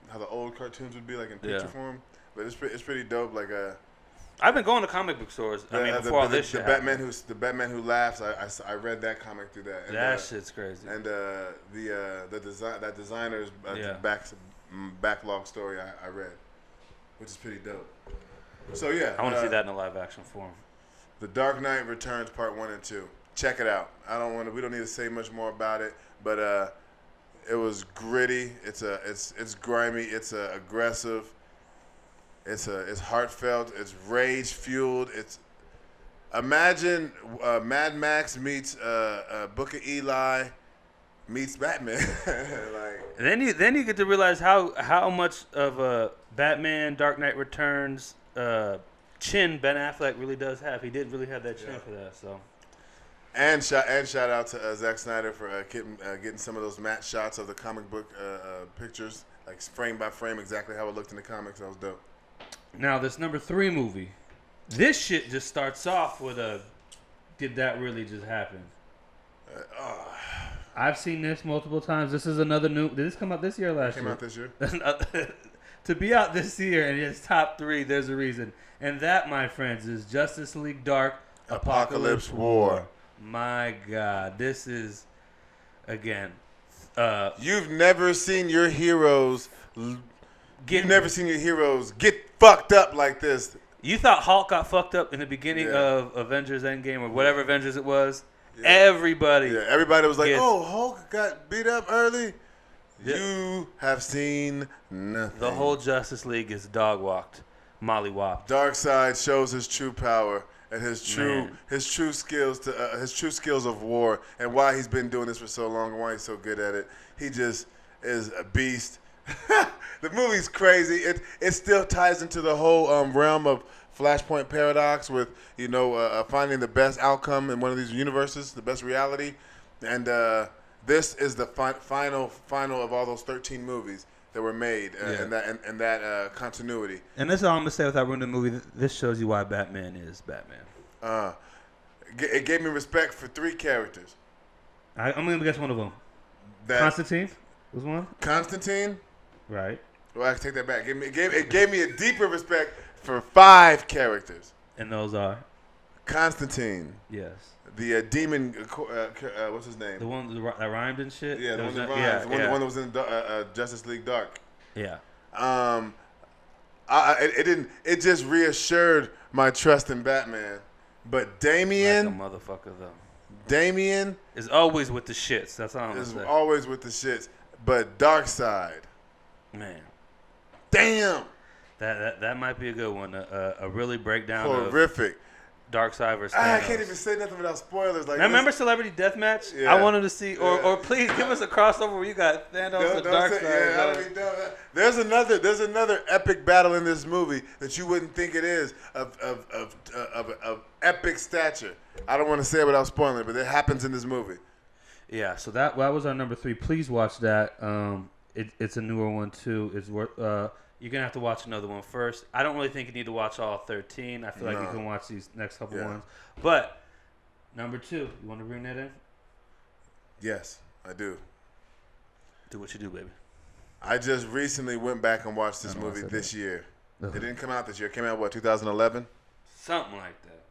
how the old cartoons would be, like in picture form. But it's pretty dope. Like I've been going to comic book stores. Before all this shit. The Batman Who Laughs. I read that comic through that. And, that shit's crazy. And that designer's backlog story I read, which is pretty dope. So yeah, I want to see that in a live action form. The Dark Knight Returns Part 1 and 2. Check it out. We don't need to say much more about it, but it was gritty. It's grimy. It's aggressive. It's heartfelt. It's rage fueled. Imagine Mad Max meets Book of Eli meets Batman. like, then you get to realize how much of a Batman Dark Knight Returns chin Ben Affleck really does have. He did really have that chin for that. So. And shout out to Zack Snyder for getting some of those matte shots of the comic book pictures, like frame by frame, exactly how it looked in the comics. That was dope. Now this number 3 movie, this shit just starts off with did that really just happen? I've seen this multiple times. This is another new. Did this come out this year or last year? Came out this year. To be out this year and it's top 3, there's a reason, and that, my friends, is Justice League Dark Apocalypse War. My God, this is, again, you've never seen your heroes get fucked up like this. You thought Hulk got fucked up in the beginning of Avengers Endgame or whatever Avengers it was. Yeah. Everybody was like, Hulk got beat up early. Yeah. You have seen nothing. The whole Justice League is dog-walked, molly-whopped. Darkseid shows his true power and his true skills of war, and why he's been doing this for so long and why he's so good at it. He just is a beast. The movie's crazy. It still ties into the whole realm of Flashpoint paradox with finding the best outcome in one of these universes, the best reality, and this is the final of all those 13 movies that were made and that continuity. And that's all I'm gonna say without ruining the movie. This shows you why Batman is Batman. It gave me respect for 3 characters. I'm gonna guess one of them. Constantine was one. Constantine. Right. Well, I can take that back. It gave me a deeper respect for 5 characters. And those are? Constantine. Yes. The demon, what's his name? The one that rhymed and shit? Yeah, the one that rhymed. The one that was in Justice League Dark. Yeah. It just reassured my trust in Batman. But Damian. Like a motherfucker, though. Damian. Is always with the shits. That's all I'm going to say. Is always with the shits. But Darkseid. Man. Damn. That might be a good one. A really breakdown. Horrific. Darkseid versus Thanos. I can't even say nothing without spoilers. Like, remember Celebrity Deathmatch? Yeah. I wanted to see, or please give us a crossover where you got Thanos and Darkseid. There's another epic battle in this movie that you wouldn't think it is of epic stature. I don't want to say it without spoiling it, but it happens in this movie. Yeah, so that was our number 3. Please watch that. It's a newer one too. It's worth. You're gonna have to watch another one first. I don't really think you need to watch all 13. I feel like you can watch these next couple ones. But number 2, you want to bring that in? Yes, I do. Do what you do, baby. I just recently went back and watched this movie this year. It didn't come out this year. It came out, what, 2011? Something like that.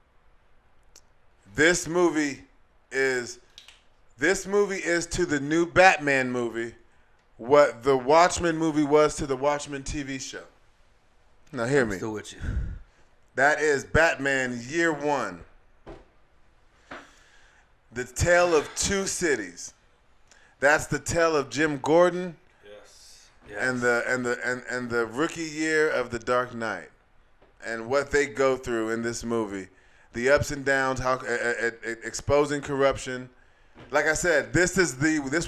This movie is to the new Batman movie what the Watchmen movie was to the Watchmen TV show. Now hear me. I'm still with you. That is Batman Year One. The tale of two cities. That's the tale of Jim Gordon. Yes. And the rookie year of the Dark Knight, and what they go through in this movie, the ups and downs, how exposing corruption. Like I said, this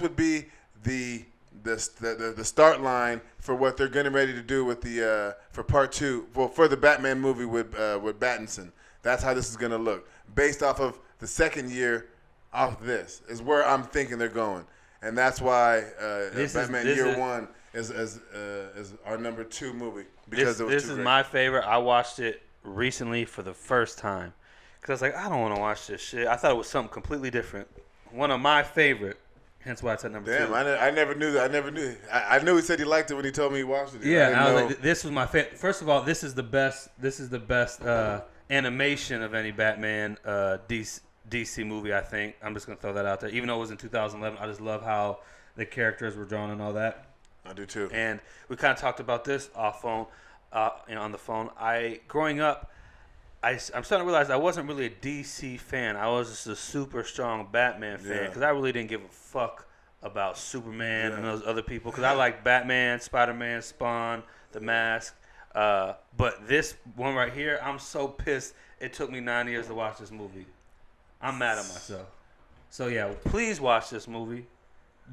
would be the start line for what they're getting ready to do with the for part 2, for the Batman movie with Pattinson. That's how this is gonna look, based off of the second year. Off this is where I'm thinking they're going, and that's why Batman Year One is our number 2 movie, because this is my favorite. I watched it recently for the first time because I was like, I don't want to watch this shit. I thought it was something completely different. One of my favorite. Hence why it's at number 2. Damn, I never knew that. I knew he said he liked it when he told me he watched it. Yeah, I was like, this was my favorite. First of all, this is the best. This is the best animation of any Batman DC movie, I think. I'm just going to throw that out there. Even though it was in 2011, I just love how the characters were drawn and all that. I do too. And we kind of talked about this on the phone. Growing up, I'm starting to realize I wasn't really a DC fan. I was just a super strong Batman fan because I really didn't give a fuck about Superman and those other people because I like Batman, Spider-Man, Spawn, The Mask. But this one right here, I'm so pissed. It took me 9 years to watch this movie. I'm mad at myself. So yeah, please watch this movie.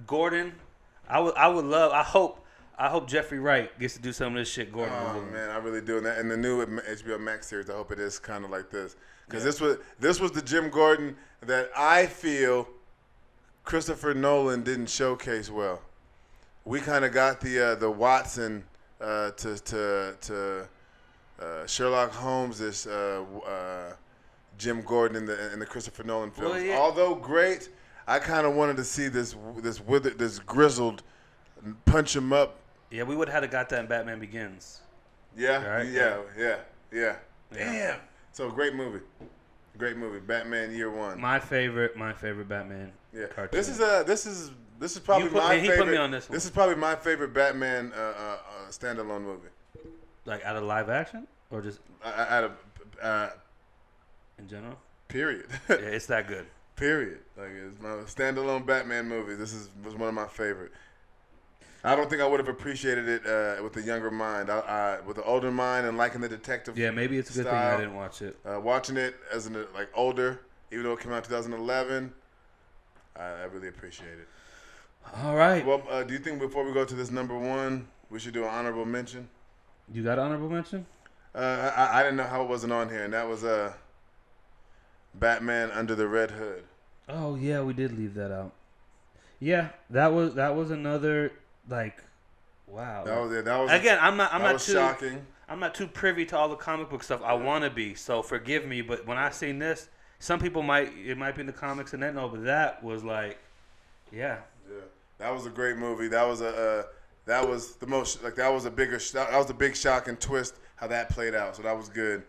Gordon, I hope Jeffrey Wright gets to do some of this shit Gordon. Oh man, I really do. And the new HBO Max series, I hope it is kind of like this, because this was the Jim Gordon that I feel Christopher Nolan didn't showcase well. We kind of got the Watson to Sherlock Holmes this. Jim Gordon in the Christopher Nolan films. Well, although great, I kind of wanted to see this grizzled punch him up. Yeah, we would have got that in Batman Begins. Yeah, right? Yeah. Damn. So great movie. Batman Year One. My favorite Batman. Yeah. Cartoon. This is probably my favorite. He put me on this one. This is probably my favorite Batman standalone movie. Like out of live action or just out of. In general? Period. Yeah, it's that good. Period. Like, it's my standalone Batman movie. This was one of my favorite. I don't think I would have appreciated it with a younger mind. With an older mind and liking the detective. Yeah, maybe it's a good thing I didn't watch it. Watching it as older, even though it came out in 2011, I really appreciate it. All right. Well, do you think before we go to this number 1, we should do an honorable mention? You got an honorable mention? I didn't know how it wasn't on here, and that was Batman Under the Red Hood. Oh yeah, we did leave that out. Yeah, that was another wow. That was again. I'm not too shocking. I'm not too privy to all the comic book stuff. I want to be, so forgive me. But when I seen this, some people might be in the comics and that but that was yeah. Yeah, that was a great movie. That was the most that was a big shock and twist how that played out. So that was good.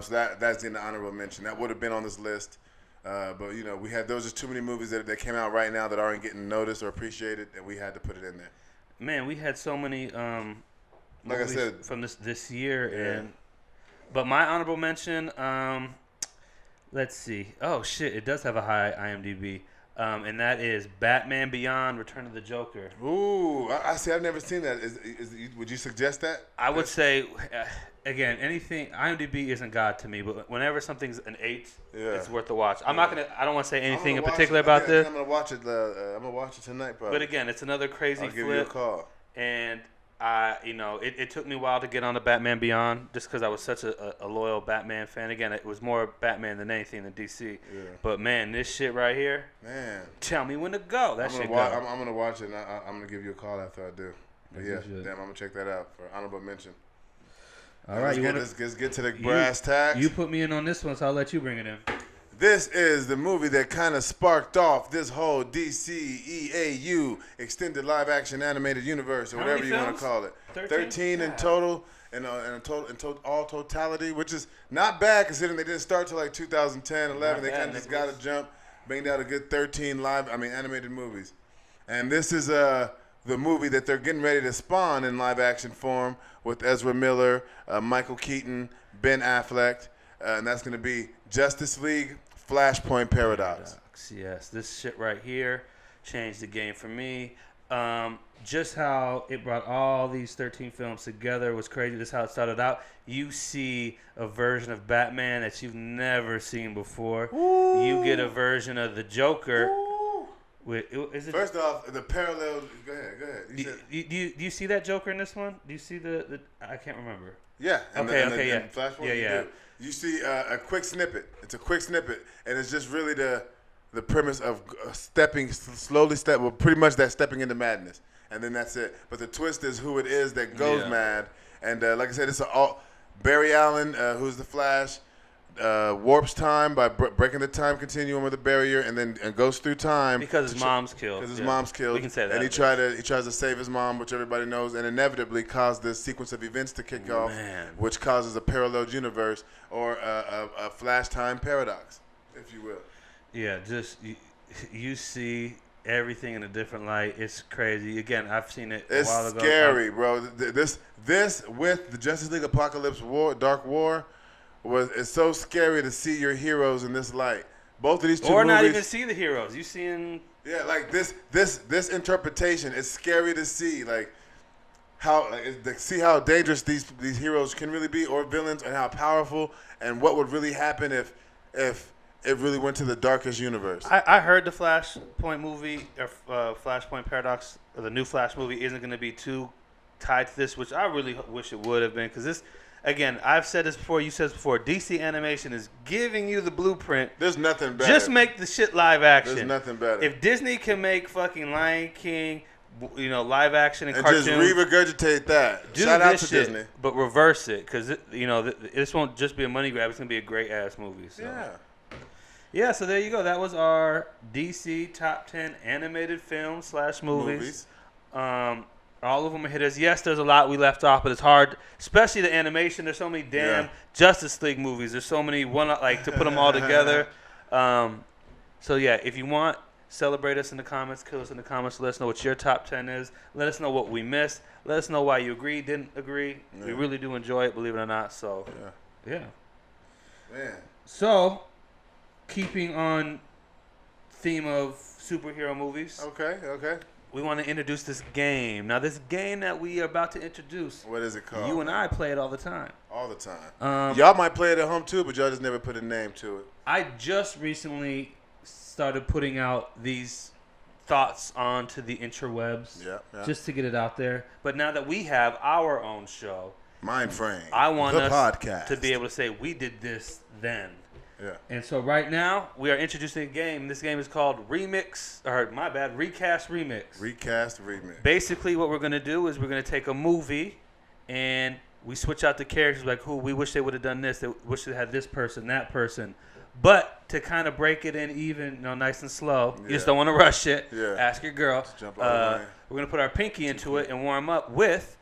So that's in the honorable mention. That would have been on this list, but those are too many movies that came out right now that aren't getting noticed or appreciated, and we had to put it in there. Man, we had so many like I said from this year, but my honorable mention, let's see. Oh shit, it does have a high IMDb. and that is Batman Beyond: Return of the Joker. Ooh, I see. I've never seen that. Would you suggest that? I would say, again, anything. IMDb isn't God to me, but whenever something's an 8, it's worth the watch. I don't want to say anything in particular about this. I'm gonna watch it. I'm gonna watch it tonight, probably. But again, it's another crazy flip. I'll give you a call. And it took me a while to get on to Batman Beyond, just because I was such a loyal Batman fan. Again, it was more Batman than anything than DC. Yeah. But man, this shit right here, man, tell me when to go. I'm gonna watch it. And I'm gonna give you a call after I do. But I'm gonna check that out for honorable mention. All right, let's get to the brass tacks. You put me in on this one, so I'll let you bring it in. This is the movie that kind of sparked off this whole DCEAU extended live action animated universe, or whatever you want to call it. 13 in total, in all totality, which is not bad considering they didn't start till like 2010, 11. They kind of just got to jump, banged out a good 13 animated movies. And this is the movie that they're getting ready to spawn in live action form with Ezra Miller, Michael Keaton, Ben Affleck, and that's going to be Justice League Flashpoint Paradox. Yes, this shit right here changed the game for me. Just how it brought all these 13 films together was crazy. This is how it started out. You see a version of Batman that you've never seen before. Ooh. You get a version of the Joker. First off, the parallel. Go ahead. Do you see that Joker in this one? Do you see the I can't remember. Yeah. Okay. Flashpoint, yeah. You see a quick snippet. It's a quick snippet, and it's just really the premise of pretty much that stepping into madness, and then that's it. But the twist is who it is that goes mad, and like I said, it's Barry Allen, who's the Flash, warps time by breaking the time continuum with a barrier, and goes through time because his mom's killed. Because his mom's killed. We can say that. And he tries to save his mom, which everybody knows, and inevitably caused this sequence of events to kick off, which causes a parallel universe or a flash time paradox, if you will. Yeah, just you see everything in a different light. It's crazy. Again, I've seen it a while ago. It's scary, bro. This with the Justice League Apocalypse War, Dark War. It's so scary to see your heroes in this light. Both of these two movies. Or not even see the heroes. You seeing... Yeah, like this interpretation is scary to see. Like see how dangerous these heroes can really be, or villains, and how powerful, and what would really happen if it really went to the darkest universe. I heard the Flashpoint movie, or Flashpoint Paradox, or the new Flash movie, isn't going to be too tied to this, which I really wish it would have been, because this... Again, I've said this before. You said this before. DC Animation is giving you the blueprint. There's nothing better. Just make the shit live action. There's nothing better. If Disney can make fucking Lion King, live action and cartoons, just re-regurgitate that. Shout out to Disney, but reverse it, because this won't just be a money grab. It's gonna be a great ass movie. So. Yeah. So there you go. That was our DC top 10 animated films / movies. All of them are hitters. Yes, there's a lot we left off, but it's hard, especially the animation. There's so many damn Justice League movies. There's so many to put them all together. So yeah, if you want, celebrate us in the comments, kill us in the comments. Let us know what your top 10 is. Let us know what we missed. Let us know why you agree, didn't agree. Yeah. We really do enjoy it, believe it or not. So yeah. Man. So, keeping on theme of superhero movies. Okay. We want to introduce this game. Now, this game that we are about to introduce. What is it called? You and I play it all the time. All the time. Y'all might play it at home too, but y'all just never put a name to it. I just recently started putting out these thoughts onto the interwebs. Yeah. Just to get it out there. But now that we have our own show, Myndframe, I want us podcast, to be able to say we did this then. Yeah. And so right now we are introducing a game. This game is called Recast Remix. Recast Remix. Basically, what we're gonna do is we're gonna take a movie, and we switch out the characters. Like, who we wish they would have done this. They wish they had this person, that person. But to kind of break it in even, nice and slow. You just don't want to rush it. Yeah. Ask your girl. Just jump on we're gonna put our pinky into it and warm up with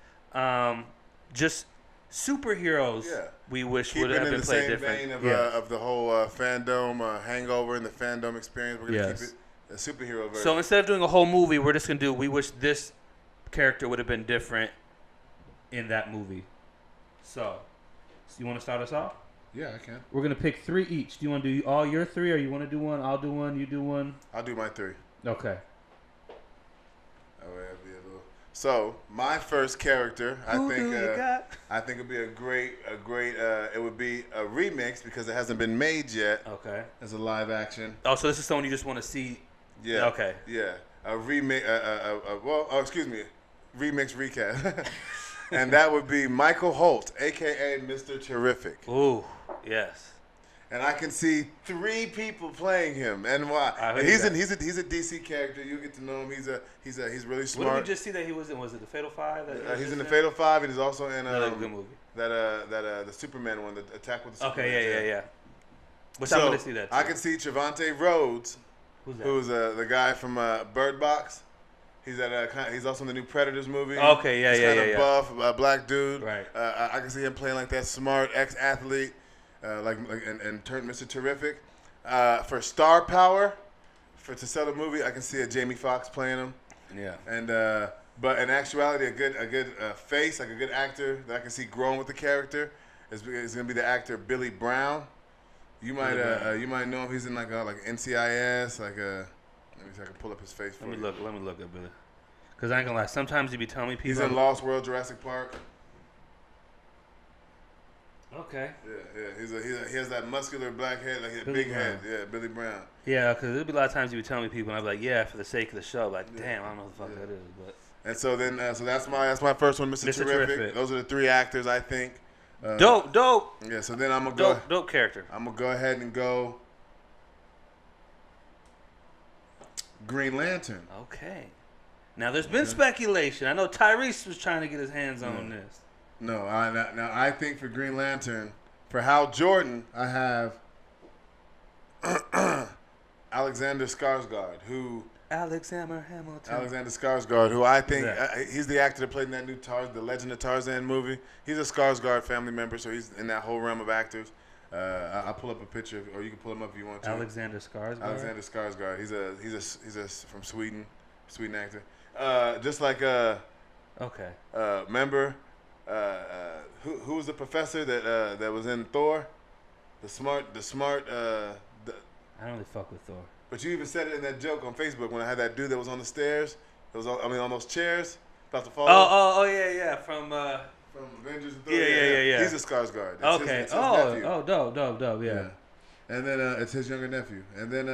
just superheroes. Yeah. We wish would have been played different. Keeping in the same vein of the whole fandom hangover and the fandom experience, we're going to keep it a superhero version. So instead of doing a whole movie, we're just going to do, we wish this character would have been different in that movie. So you want to start us off? Yeah, I can. We're gonna pick 3 each. Do you want to do all your 3, or you want to do one? I'll do one. You do one. I'll do my 3. Okay. So my first character, I think would be a great. It would be a remix because it hasn't been made yet. Okay. As a live action. Oh, so this is someone you just want to see. Yeah. Okay. Yeah. A remake. Remix recast. And that would be Michael Holt, aka Mr. Terrific. Ooh, yes. And I can see 3 people playing him, and why? And he's a DC character. You get to know him. He's really smart. What did we just see that he was in? Was it the Fatal 5? He's in the Fatal 5, and he's also in another good movie. The Superman one, the Attack with the Superman. Okay, yeah. Which I want to see that too. I can see Trevante Rhodes, who's the guy from Bird Box. He's also in the new Predators movie. Okay, he's kind of buff, black dude. Right. I can see him playing like that smart ex-athlete, and turn Mr. Terrific. For star power, to sell the movie, I can see a Jamie Foxx playing him. Yeah. And but in actuality, a good face, like a good actor that I can see growing with the character is gonna be the actor Billy Brown. You might know him. He's in like NCIS, Let me see if I can pull up his face for you. Let me look at Billy. Because I ain't gonna lie, sometimes you be telling me people. He's in Lost World, Jurassic Park. Okay. Yeah. He has that muscular black head, like a big head. Yeah, Billy Brown. Yeah, because there'll be a lot of times you be telling me people, and I'm like, yeah, for the sake of the show. Like, damn, I don't know what the fuck that is, but. And so then, so that's my first one, Mr. Terrific. Those are the 3 actors I think. Dope. Yeah. So then I'm gonna dope character. I'm gonna go ahead and go. Green Lantern. Okay. Now there's been speculation. I know Tyrese was trying to get his hands on this. No, I think for Green Lantern, for Hal Jordan, I have Alexander Skarsgård, Alexander Hamilton. Alexander Skarsgård, who I think he's the actor that played in that new The Legend of Tarzan movie. He's a Skarsgård family member, so he's in that whole realm of actors. I'll pull up a picture, or you can pull him up if you want to. Alexander Skarsgård. Alexander Skarsgård. He's from Sweden actor. Just like okay. Remember, who was the professor that was in Thor? The smart. I don't really fuck with Thor. But you even said it in that joke on Facebook when I had that dude that was on the stairs. It was on those chairs about to fall. Oh yeah. From Avengers and Thor. Yeah. He's a Skarsgård. Okay. It's his nephew. Dope. Yeah. And then it's his younger nephew. And then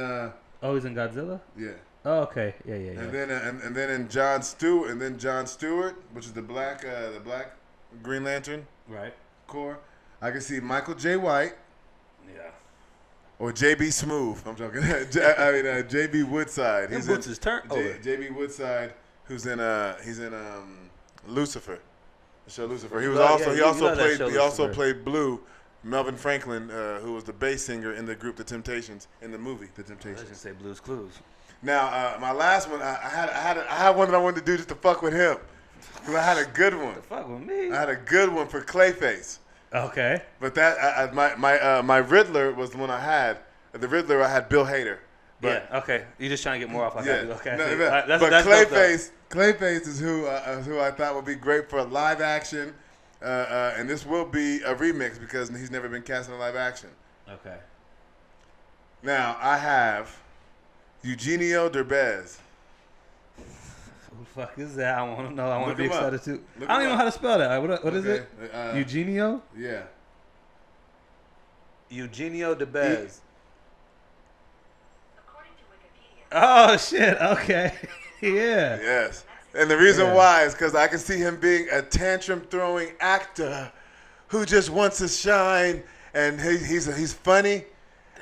he's in Godzilla. Yeah. Oh, okay. Yeah. And then in John Stewart, which is the black Green Lantern. Right. Corps. I can see Michael J. White. Yeah. Or J.B. Smooth. I'm joking. J.B. Woodside. He's in his turn. J.B. Woodside, who's in Lucifer. The show Lucifer. He also played Blue, Melvin Franklin, who was the bass singer in the group The Temptations in the movie The Temptations. I was gonna say Blue's Clues. Now, my last one, I had one that I wanted to do just to fuck with him, because I had a good one. To fuck with me. I had a good one for Clayface. Okay. But that my Riddler was the one I had. The Riddler I had Bill Hader. But, yeah. Okay. You're just trying to get more off. Okay. No, that's Clayface is who I thought would be great for a live action, and this will be a remix because he's never been cast in a live action. Okay. Now I have Eugenio Derbez. Who the fuck is that? I want to know. I want to be excited too. I don't even know how to spell that. What is it? Eugenio? Yeah. Eugenio Derbez. According to Wikipedia. Oh shit! Okay. Yeah. Yes. And the reason why is because I can see him being a tantrum-throwing actor who just wants to shine, and he's funny.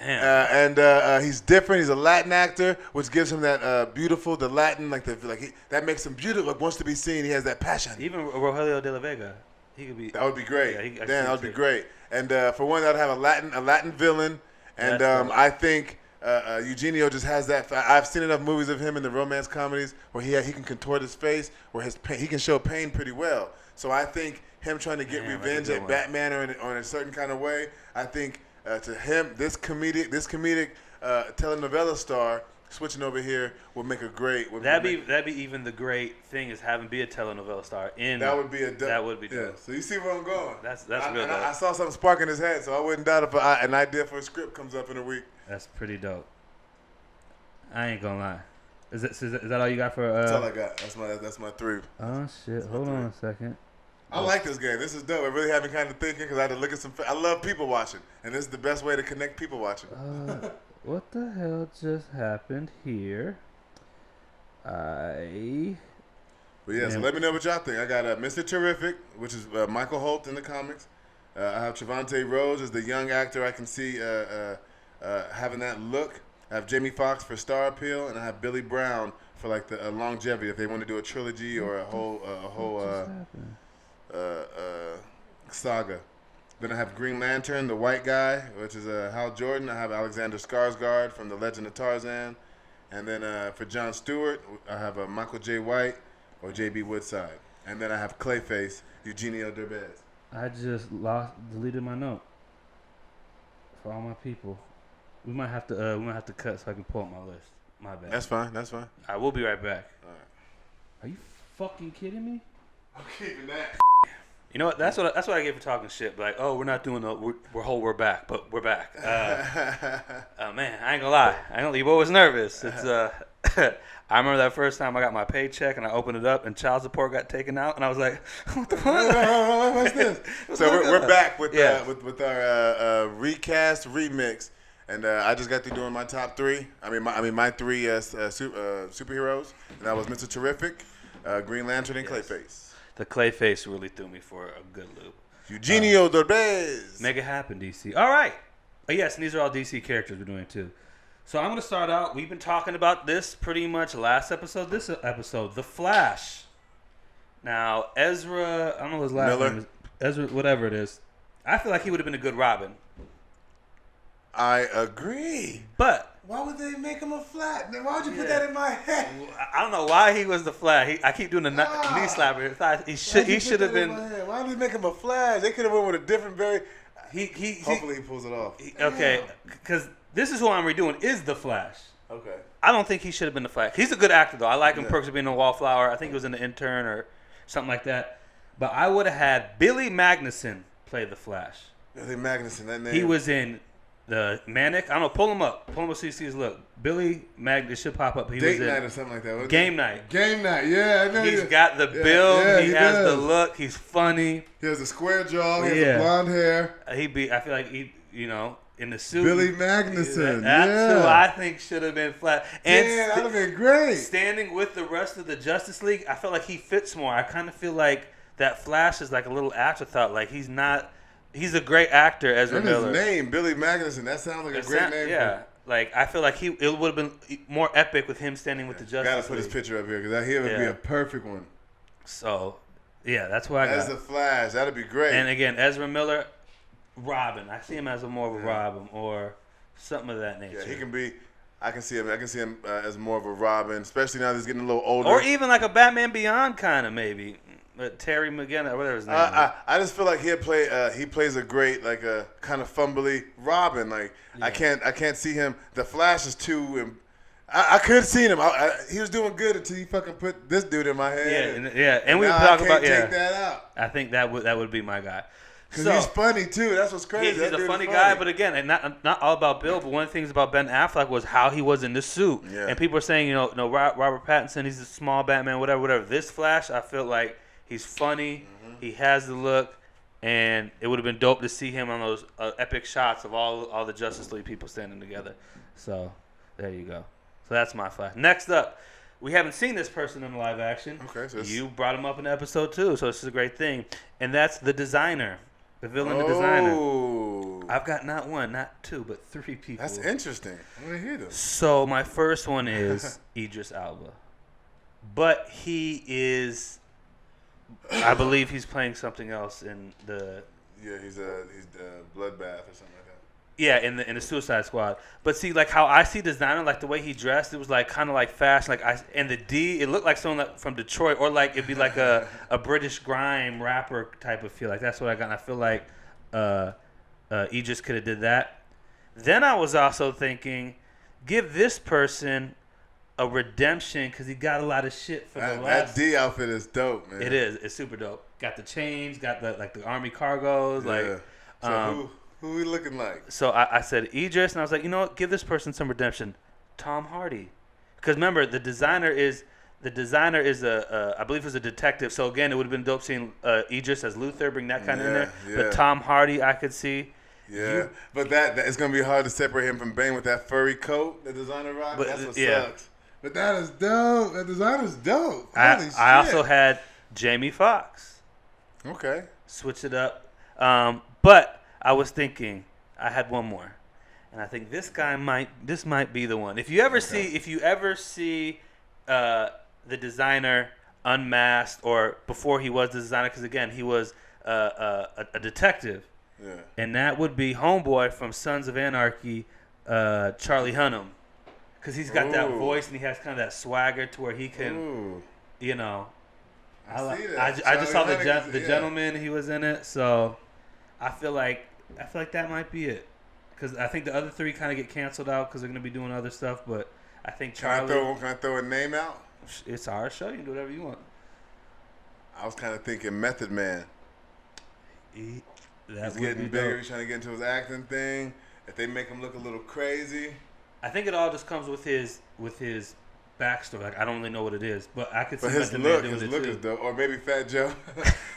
Damn. And he's different. He's a Latin actor, which gives him that beautiful, the Latin, that makes him beautiful. Wants to be seen. He has that passion. Even Rogelio de la Vega, he could be. That would be great. Yeah, that would be great. And for one, that would have a Latin villain, and I think Eugenio just has that. I've seen enough movies of him in the romance comedies where he can contort his face, where he can show pain pretty well. So I think him trying to get revenge at Batman or in a certain kind of way, I think. To him, this comedic telenovela star, switching over here would make a great. That'd be even the great thing is having be a telenovela star in. That would be a dope. That would be dope. Yeah. So you see where I'm going. That's real dope. I saw something spark in his head, so I wouldn't doubt if an idea for a script comes up in a week. That's pretty dope. I ain't gonna lie. Is that all you got for? That's all I got. That's my 3. Oh shit! Hold on a second. I like this game. This is dope. It really had me kind of thinking because I had to look at some. I love people watching, and this is the best way to connect people watching. What the hell just happened here? But yeah, so let me know what y'all think. I got Mr. Terrific, which is Michael Holt in the comics. I have Trevante Rose as the young actor I can see having that look. I have Jamie Foxx for star appeal, and I have Billy Brown for like the longevity if they want to do a trilogy or a whole saga. Then I have Green Lantern, the white guy, which is Hal Jordan. I have Alexander Skarsgård from The Legend of Tarzan. And then for Jon Stewart, I have Michael J. White or J.B. Woodside. And then I have Clayface, Eugenio Derbez. I just deleted my note for all my people. We might have to cut so I can pull up my list. My bad. That's fine. I will be right back. All right. Are you fucking kidding me? I'm keeping that. You know what? That's what I get for talking shit. Like, oh, we're not doing we're back, but we're back. Man, I ain't gonna lie. You boy was nervous. It's I remember that first time I got my paycheck and I opened it up and child support got taken out and I was like, what the fuck? What's this? So we're back with our recast remix, and I just got through doing my top 3. My 3 superheroes, and that was Mr. Terrific, Green Lantern, and Clayface. The Clayface really threw me for a good loop. Eugenio Derbez. Make it happen, DC. All right. Oh, yes, and these are all DC characters we're doing, too. So I'm going to start out. We've been talking about this pretty much last episode, this episode, The Flash. Now, Ezra, I don't know his last name. Ezra, whatever it is. I feel like he would have been a good Robin. I agree. But why would they make him a Flash? Why would you put that in my head? I don't know why he was the Flash. I keep doing the knee slapper. He should have been. Why did they make him a Flash? They could have went with a different hopefully he pulls it off. Okay, because this is who I'm redoing is the Flash. Okay. I don't think he should have been the Flash. He's a good actor though. I like him. Perks of Being a Wallflower. I think he was in The Intern or something like that. But I would have had Billy Magnuson play the Flash. Billy Magnuson, that name. He was in the Manic. I don't know. Pull him up so you see his look. Billy Magnuson should pop up. He Date was Night or something like that. Game Night. Game Night. Yeah, I know. He's got the build. He has the look. He's funny. He has a square jaw. He has the blonde hair. I feel like he, in the suit. Billy Magnuson. That's who I think should have been Flash. And that would have been great. Standing with the rest of the Justice League, I feel like he fits more. I kind of feel like that Flash is like a little afterthought. Like he's not. He's a great actor, Ezra Miller. His name, Billy Magnuson. That sounds like a great name. Yeah. Like, I feel like it would have been more epic with him standing with the Justice League. Gotta put his picture up here because he would be a perfect one. So, yeah, that's why I got. As the Flash, that'd be great. And again, Ezra Miller, Robin. I see him as more of a Robin or something of that nature. Yeah, he can be. I can see him as more of a Robin, especially now that he's getting a little older. Or even like a Batman Beyond kind of maybe. Terry McGinnis, whatever his name is. I just feel like he plays a great, like a kind of fumbly Robin. Like I can't see him. The Flash is too. I could have seen him. He was doing good until he fucking put this dude in my head. Yeah, and we were talking about take that out. I think that would be my guy. Because he's funny too. That's what's crazy. He's a funny guy, but again, and not all about Bill. But one of the things about Ben Affleck was how he was in the suit. Yeah. And people are saying, Robert Pattinson, he's a small Batman, whatever. This Flash, I feel like. He's funny. Mm-hmm. He has the look, and it would have been dope to see him on those epic shots of all the Justice League people standing together. So there you go. So that's my Flash. Next up, we haven't seen this person in live action. Okay, so you brought him up in episode 2, so this is a great thing, and that's the Designer, the villain, the Designer. I've got not 1, not 2, but 3 people. That's interesting. I want to hear this. So my first one is Idris Elba, but he is. I believe he's playing something else in the. Yeah, he's the Bloodbath or something like that. Yeah, in the Suicide Squad. But see, like how I see Designer, like the way he dressed, it was like kind of like fashion. And the D, it looked like someone from Detroit, or like it'd be like a British grime rapper type of feel. Like that's what I got. And I feel like Idris could have did that. Then I was also thinking, give this person a redemption because he got a lot of shit for the That last. D outfit is dope, man. It is. It's super dope. Got the chains. Got the army cargos. Yeah. So who we looking like? So I said Idris, and I was like, you know what? Give this person some redemption. Tom Hardy, because remember the designer is I believe is a detective. So again, it would have been dope seeing Idris as Luther, bring that kind of in there. Yeah. But Tom Hardy, I could see. Yeah, but that it's gonna be hard to separate him from Bane with that furry coat, the designer rock. That's what sucks. But that is dope. That designer's dope. Holy shit. I also had Jamie Foxx. Okay. Switch it up. But I was thinking I had one more, and I think this might be the one. If you ever see the designer unmasked or before he was the designer, because again he was a detective. Yeah. And that would be homeboy from Sons of Anarchy, Charlie Hunnam, because he's got that voice and he has kind of that swagger to where he can, you know. I just saw the gentleman, he was in it, so I feel like that might be it, because I think the other three kind of get canceled out because they're gonna be doing other stuff, but I think Charlie. Can I throw a name out? It's our show. You can do whatever you want. I was kind of thinking Method Man. He's getting bigger. He's trying to get into his acting thing. If they make him look a little crazy, I think it all just comes with his backstory. Like I don't really know what it is, but I could see his look is dope. Or maybe Fat Joe.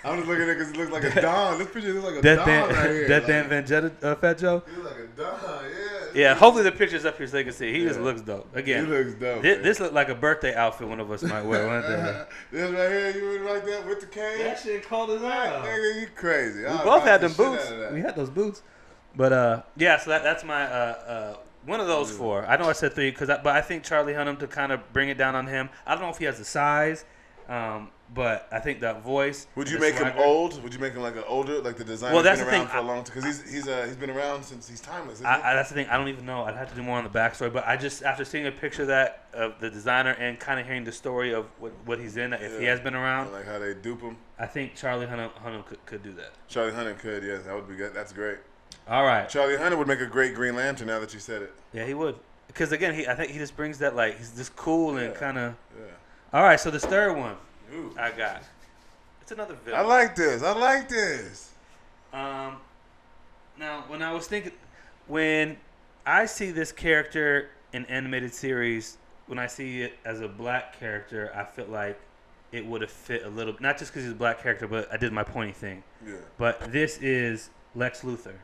I'm just looking at it because he looks like a Don. This picture looks like a Don right here. Deadpan Vendetta, Fat Joe. He looks like a Don. Yeah. Yeah. Hopefully the picture's up here so they can see. He just looks dope. Again, he looks dope. This looked like a birthday outfit one of us might wear. This right here, you was right there with the cane. That shit cold as hell. Nigga, you crazy. We both had them boots. We had those boots. But yeah, so that's my one of those four. I know I said three but I think Charlie Hunnam, to kind of bring it down on him. I don't know if he has the size, but I think that voice. Would you make him old? Would you make him like an older, like the designer's been around for a long time? Because he's been around since he's timeless. That's the thing. I don't even know. I'd have to do more on the backstory. But I just, after seeing a picture of the designer and kind of hearing the story of what he's in, if he has been around, like how they dupe him. I think Charlie Hunnam could do that. Charlie Hunnam could, yeah, that would be good. That's great. All right. Charlie Hunnam would make a great Green Lantern now that you said it. Yeah, he would. Because again, I think he just brings that, like, he's just cool and kind of. Yeah. All right, so this third one I got. It's another villain. I like this. Now, when I see this character in animated series, when I see it as a black character, I feel like it would have fit a little. Not just because he's a black character, but I did my pointy thing. Yeah. But this is Lex Luthor.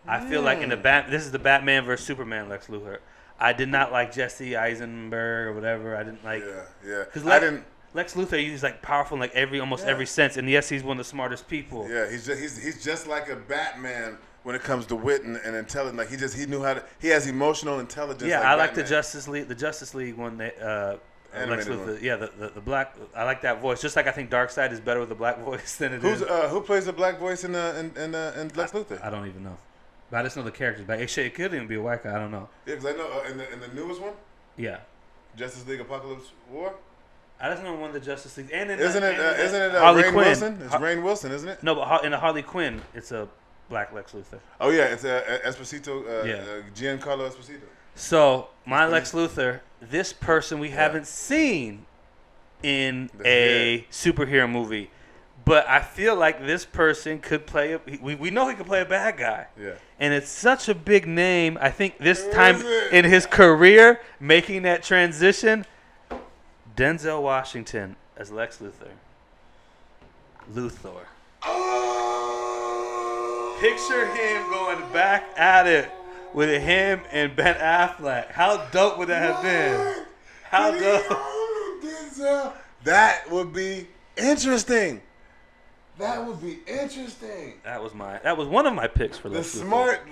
I feel like this is the Batman versus Superman Lex Luthor. I did not like Jesse Eisenberg or whatever. I didn't like. Yeah. Because Lex Luthor, he's like powerful in like almost every sense, and yes, he's one of the smartest people. Yeah, he's just like a Batman when it comes to wit and intelligence. Like he knew how to. He has emotional intelligence. Yeah, like I like Batman. the Justice League one. Lex Luthor. One. Yeah, the black. I like that voice. Just like I think Darkseid is better with a black voice than it is. Who plays the black voice in Lex Luthor? I don't even know. But I just know the characters. But it could even be a white guy. I don't know. Yeah, because I know in the newest one. Yeah. Justice League Apocalypse War. I just know one of the Justice League. And isn't it Harley Rainn Quinn. Wilson? It's Rainn Wilson, isn't it? No, but in the Harley Quinn, it's a black Lex Luthor. Oh yeah, it's Esposito. Giancarlo Esposito. So my Lex Luthor, this person we haven't seen in a superhero movie. But I feel like this person could play we know he could play a bad guy. Yeah. And it's such a big name. I think this time in his career, making that transition, Denzel Washington as Lex Luthor. Oh! Picture him going back at it with him and Ben Affleck. How dope would that have been? How dope? Denzel. That would be interesting. That would be interesting. That was one of my picks for the smart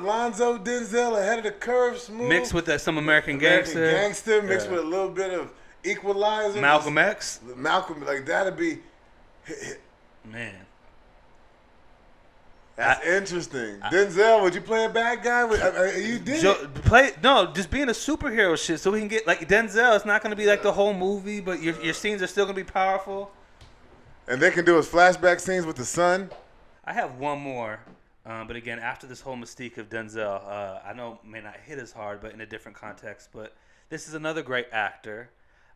Lonzo Denzel ahead of the curve, smooth. Mixed with some American Gangster mixed with a little bit of Equalizer. Malcolm X. Like that'd be. Man. That's interesting. Denzel, would you play a bad guy? You did. Just being a superhero shit, so we can get like Denzel. It's not going to be like the whole movie, but your scenes are still going to be powerful. And they can do his flashback scenes with the son. I have one more, but again, after this whole mystique of Denzel, I know it may not hit as hard, but in a different context. But this is another great actor.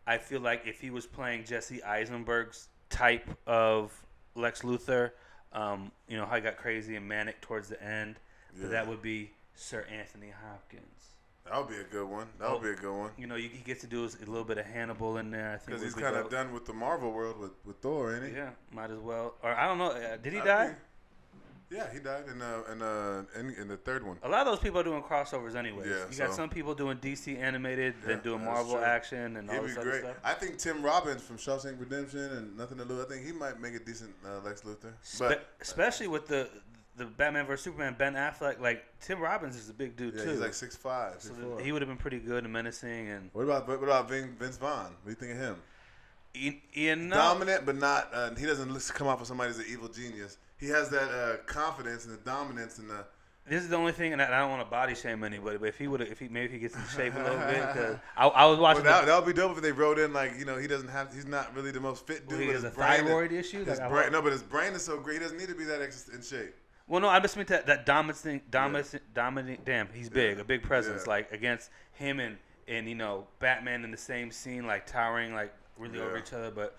I feel like if he was playing Jesse Eisenberg's type of Lex Luthor, you know, how he got crazy and manic towards the end, but that would be Sir Anthony Hopkins. That would be a good one. That would be a good one. You know, he gets to do a little bit of Hannibal in there. I think because he's kind of done with the Marvel world with Thor, ain't he? Yeah, might as well. Or I don't know. Did he die? Yeah, he died in the third one. A lot of those people are doing crossovers anyways. Yeah, you got some people doing DC animated, then doing Marvel action and all this other stuff. I think Tim Robbins from Shawshank Redemption and Nothing to Lose, I think he might make a decent Lex Luthor. But especially with the Batman vs Superman, Ben Affleck, like Tim Robbins is a big dude too. He's like 6'5", so he would have been pretty good and menacing. And what about Vince Vaughn? What do you think of him? No. Dominant, but not. He doesn't come off as somebody who's an evil genius. He has that confidence and the dominance and the. This is the only thing, and I don't want to body shame anybody, but if he gets in shape a little bit, because I was watching. Well, that would be dope if they wrote in like, you know, he's not really the most fit dude. He has a thyroid issue. No, but his brain is so great. He doesn't need to be that in shape. Well, no, I just mean that dominant. Damn, he's big, a big presence, like against him and you know Batman in the same scene, like towering, like really over each other. But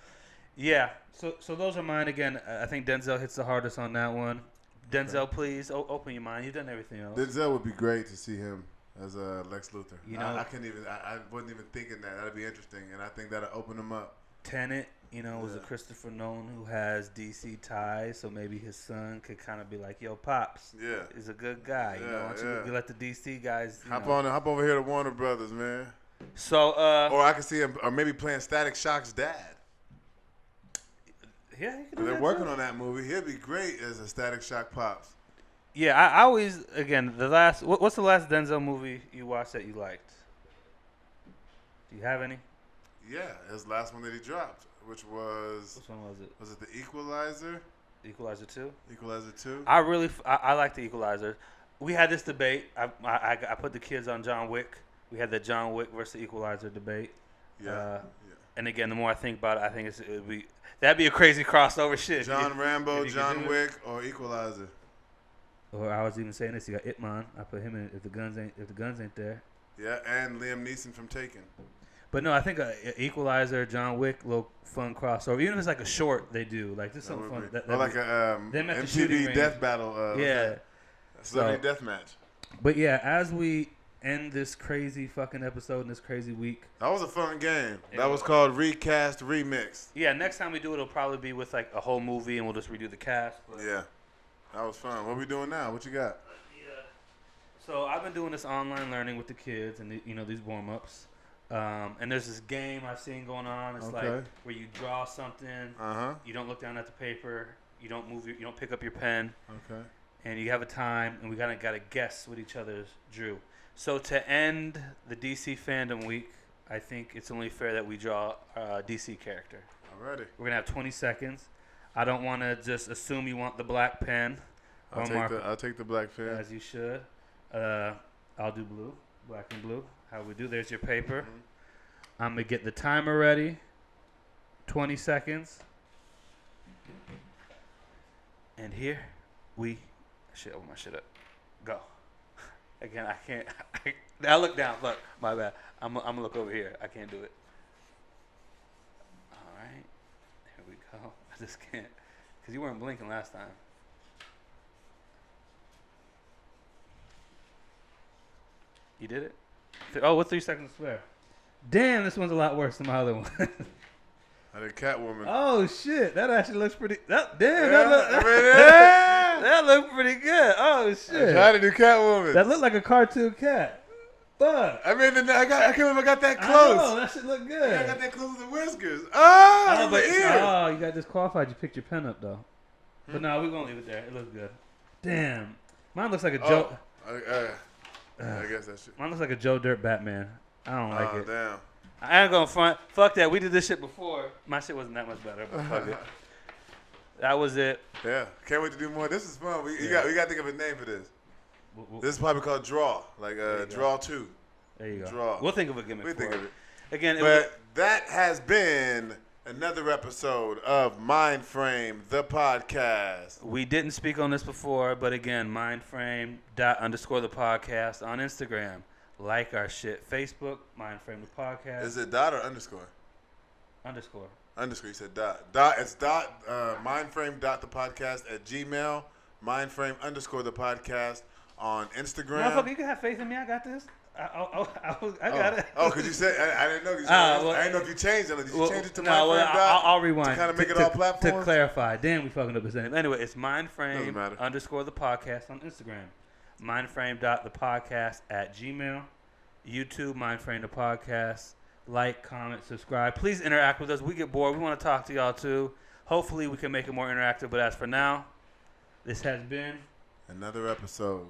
yeah, so those are mine again. I think Denzel hits the hardest on that one. Denzel, please open your mind. You've done everything else. Denzel would be great to see him as Lex Luthor. You know, I wasn't even thinking that. That'd be interesting, and I think that'll open him up. Tenet, you know, was a Christopher Nolan who has DC ties, so maybe his son could kind of be like, "Yo, pops, is a good guy. You know, why don't you let the DC guys hop over here to Warner Brothers, man." So, or I could see him, or maybe playing Static Shock's dad. Yeah, they're working on that movie. He'd be great as a Static Shock pops. Yeah, I always what's the last Denzel movie you watched that you liked? Do you have any? Yeah, his last one that he dropped, which was... Which one was it? Was it The Equalizer? Equalizer 2? Equalizer 2. I like The Equalizer. We had this debate. I put the kids on John Wick. We had the John Wick versus Equalizer debate. Yeah. And again, the more I think about it, I think that'd be a crazy crossover shit. John Rambo, John Wick, or Equalizer. Or I was even saying this. You got Ip Man. I put him in if the guns ain't there. Yeah, and Liam Neeson from Taken. But no, I think Equalizer, John Wick, little fun crossover. Even if it's like a short, they do like this something fun. Or like a MTV Death Battle. Celebrity Death Match. But yeah, as we end this crazy fucking episode and this crazy week, that was a fun game. That was called Recast Remix. Yeah, next time we do it, it'll probably be with like a whole movie, and we'll just redo the cast. But yeah, that was fun. What are we doing now? What you got? So I've been doing this online learning with the kids, and these warm ups. And there's this game I've seen going on. It's like where you draw something. You don't look down at the paper. You don't move. You don't pick up your pen. Okay. And you have a time, and we gotta guess what each other drew. So to end the DC Fandome week, I think it's only fair that we draw a DC character. Alrighty. We're gonna have 20 seconds. I don't want to just assume you want the black pen. I'll take the black pen. As you should. I'll do blue, black and blue. How we do? There's your paper. Mm-hmm. I'm gonna get the timer ready. 20 seconds. And here we. I should open my shit up. Go. Again, I can't. I look down. Look, my bad. I'm gonna look over here. I can't do it. All right. Here we go. I just can't. Because you weren't blinking last time. You did it? Oh, with 3 seconds to spare. Damn, this one's a lot worse than my other one. I did Catwoman. Oh, shit. That actually looks pretty... That looked pretty good. Oh, shit. I tried to do Catwoman. That looked like a cartoon cat. Fuck. I mean, I can't believe I got that close. Oh, that shit look good. I got that close to whiskers. Oh, you got disqualified. You picked your pen up, though. But no, we're going to leave it there. It looks good. Damn. Mine looks like a joke. I guess that shit. Mine looks like a Joe Dirt Batman. I don't like it. Oh, damn. I ain't gonna front. Fuck that. We did this shit before. My shit wasn't that much better, but fuck it. That was it. Yeah. Can't wait to do more. This is fun. We got to think of a name for this. This is probably called Draw. Like Draw 2. There you go. Draw. We'll think of a gimmick for it. Think of it. Again, but that has been another episode of Myndframe, the podcast. We didn't speak on this before, but again, Myndframe _the podcast on Instagram. Like our shit. Facebook, Myndframe the podcast. Is it dot or underscore? Underscore. Underscore. You said dot. Dot. It's dot. Myndframe dot the podcast at Gmail. Myndframe underscore the podcast on Instagram. Motherfucker, you can have faith in me. I got this. I got it. Oh, because you said I didn't know. I didn't know if you changed it. Did you change it to Myndframe? I'll rewind. To kind of make it all platforms. To clarify. Damn, we fucking up his name. Anyway, it's Myndframe underscore the podcast on Instagram. Myndframe dot the podcast at Gmail. YouTube, Myndframe the podcast. Like, comment, subscribe. Please interact with us. We get bored. We want to talk to y'all too. Hopefully, we can make it more interactive. But as for now, this has been another episode.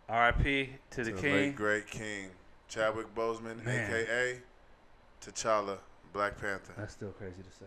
R.I.P. to the king. Late great king, Chadwick Boseman, a.k.a. T'Challa, Black Panther. That's still crazy to say.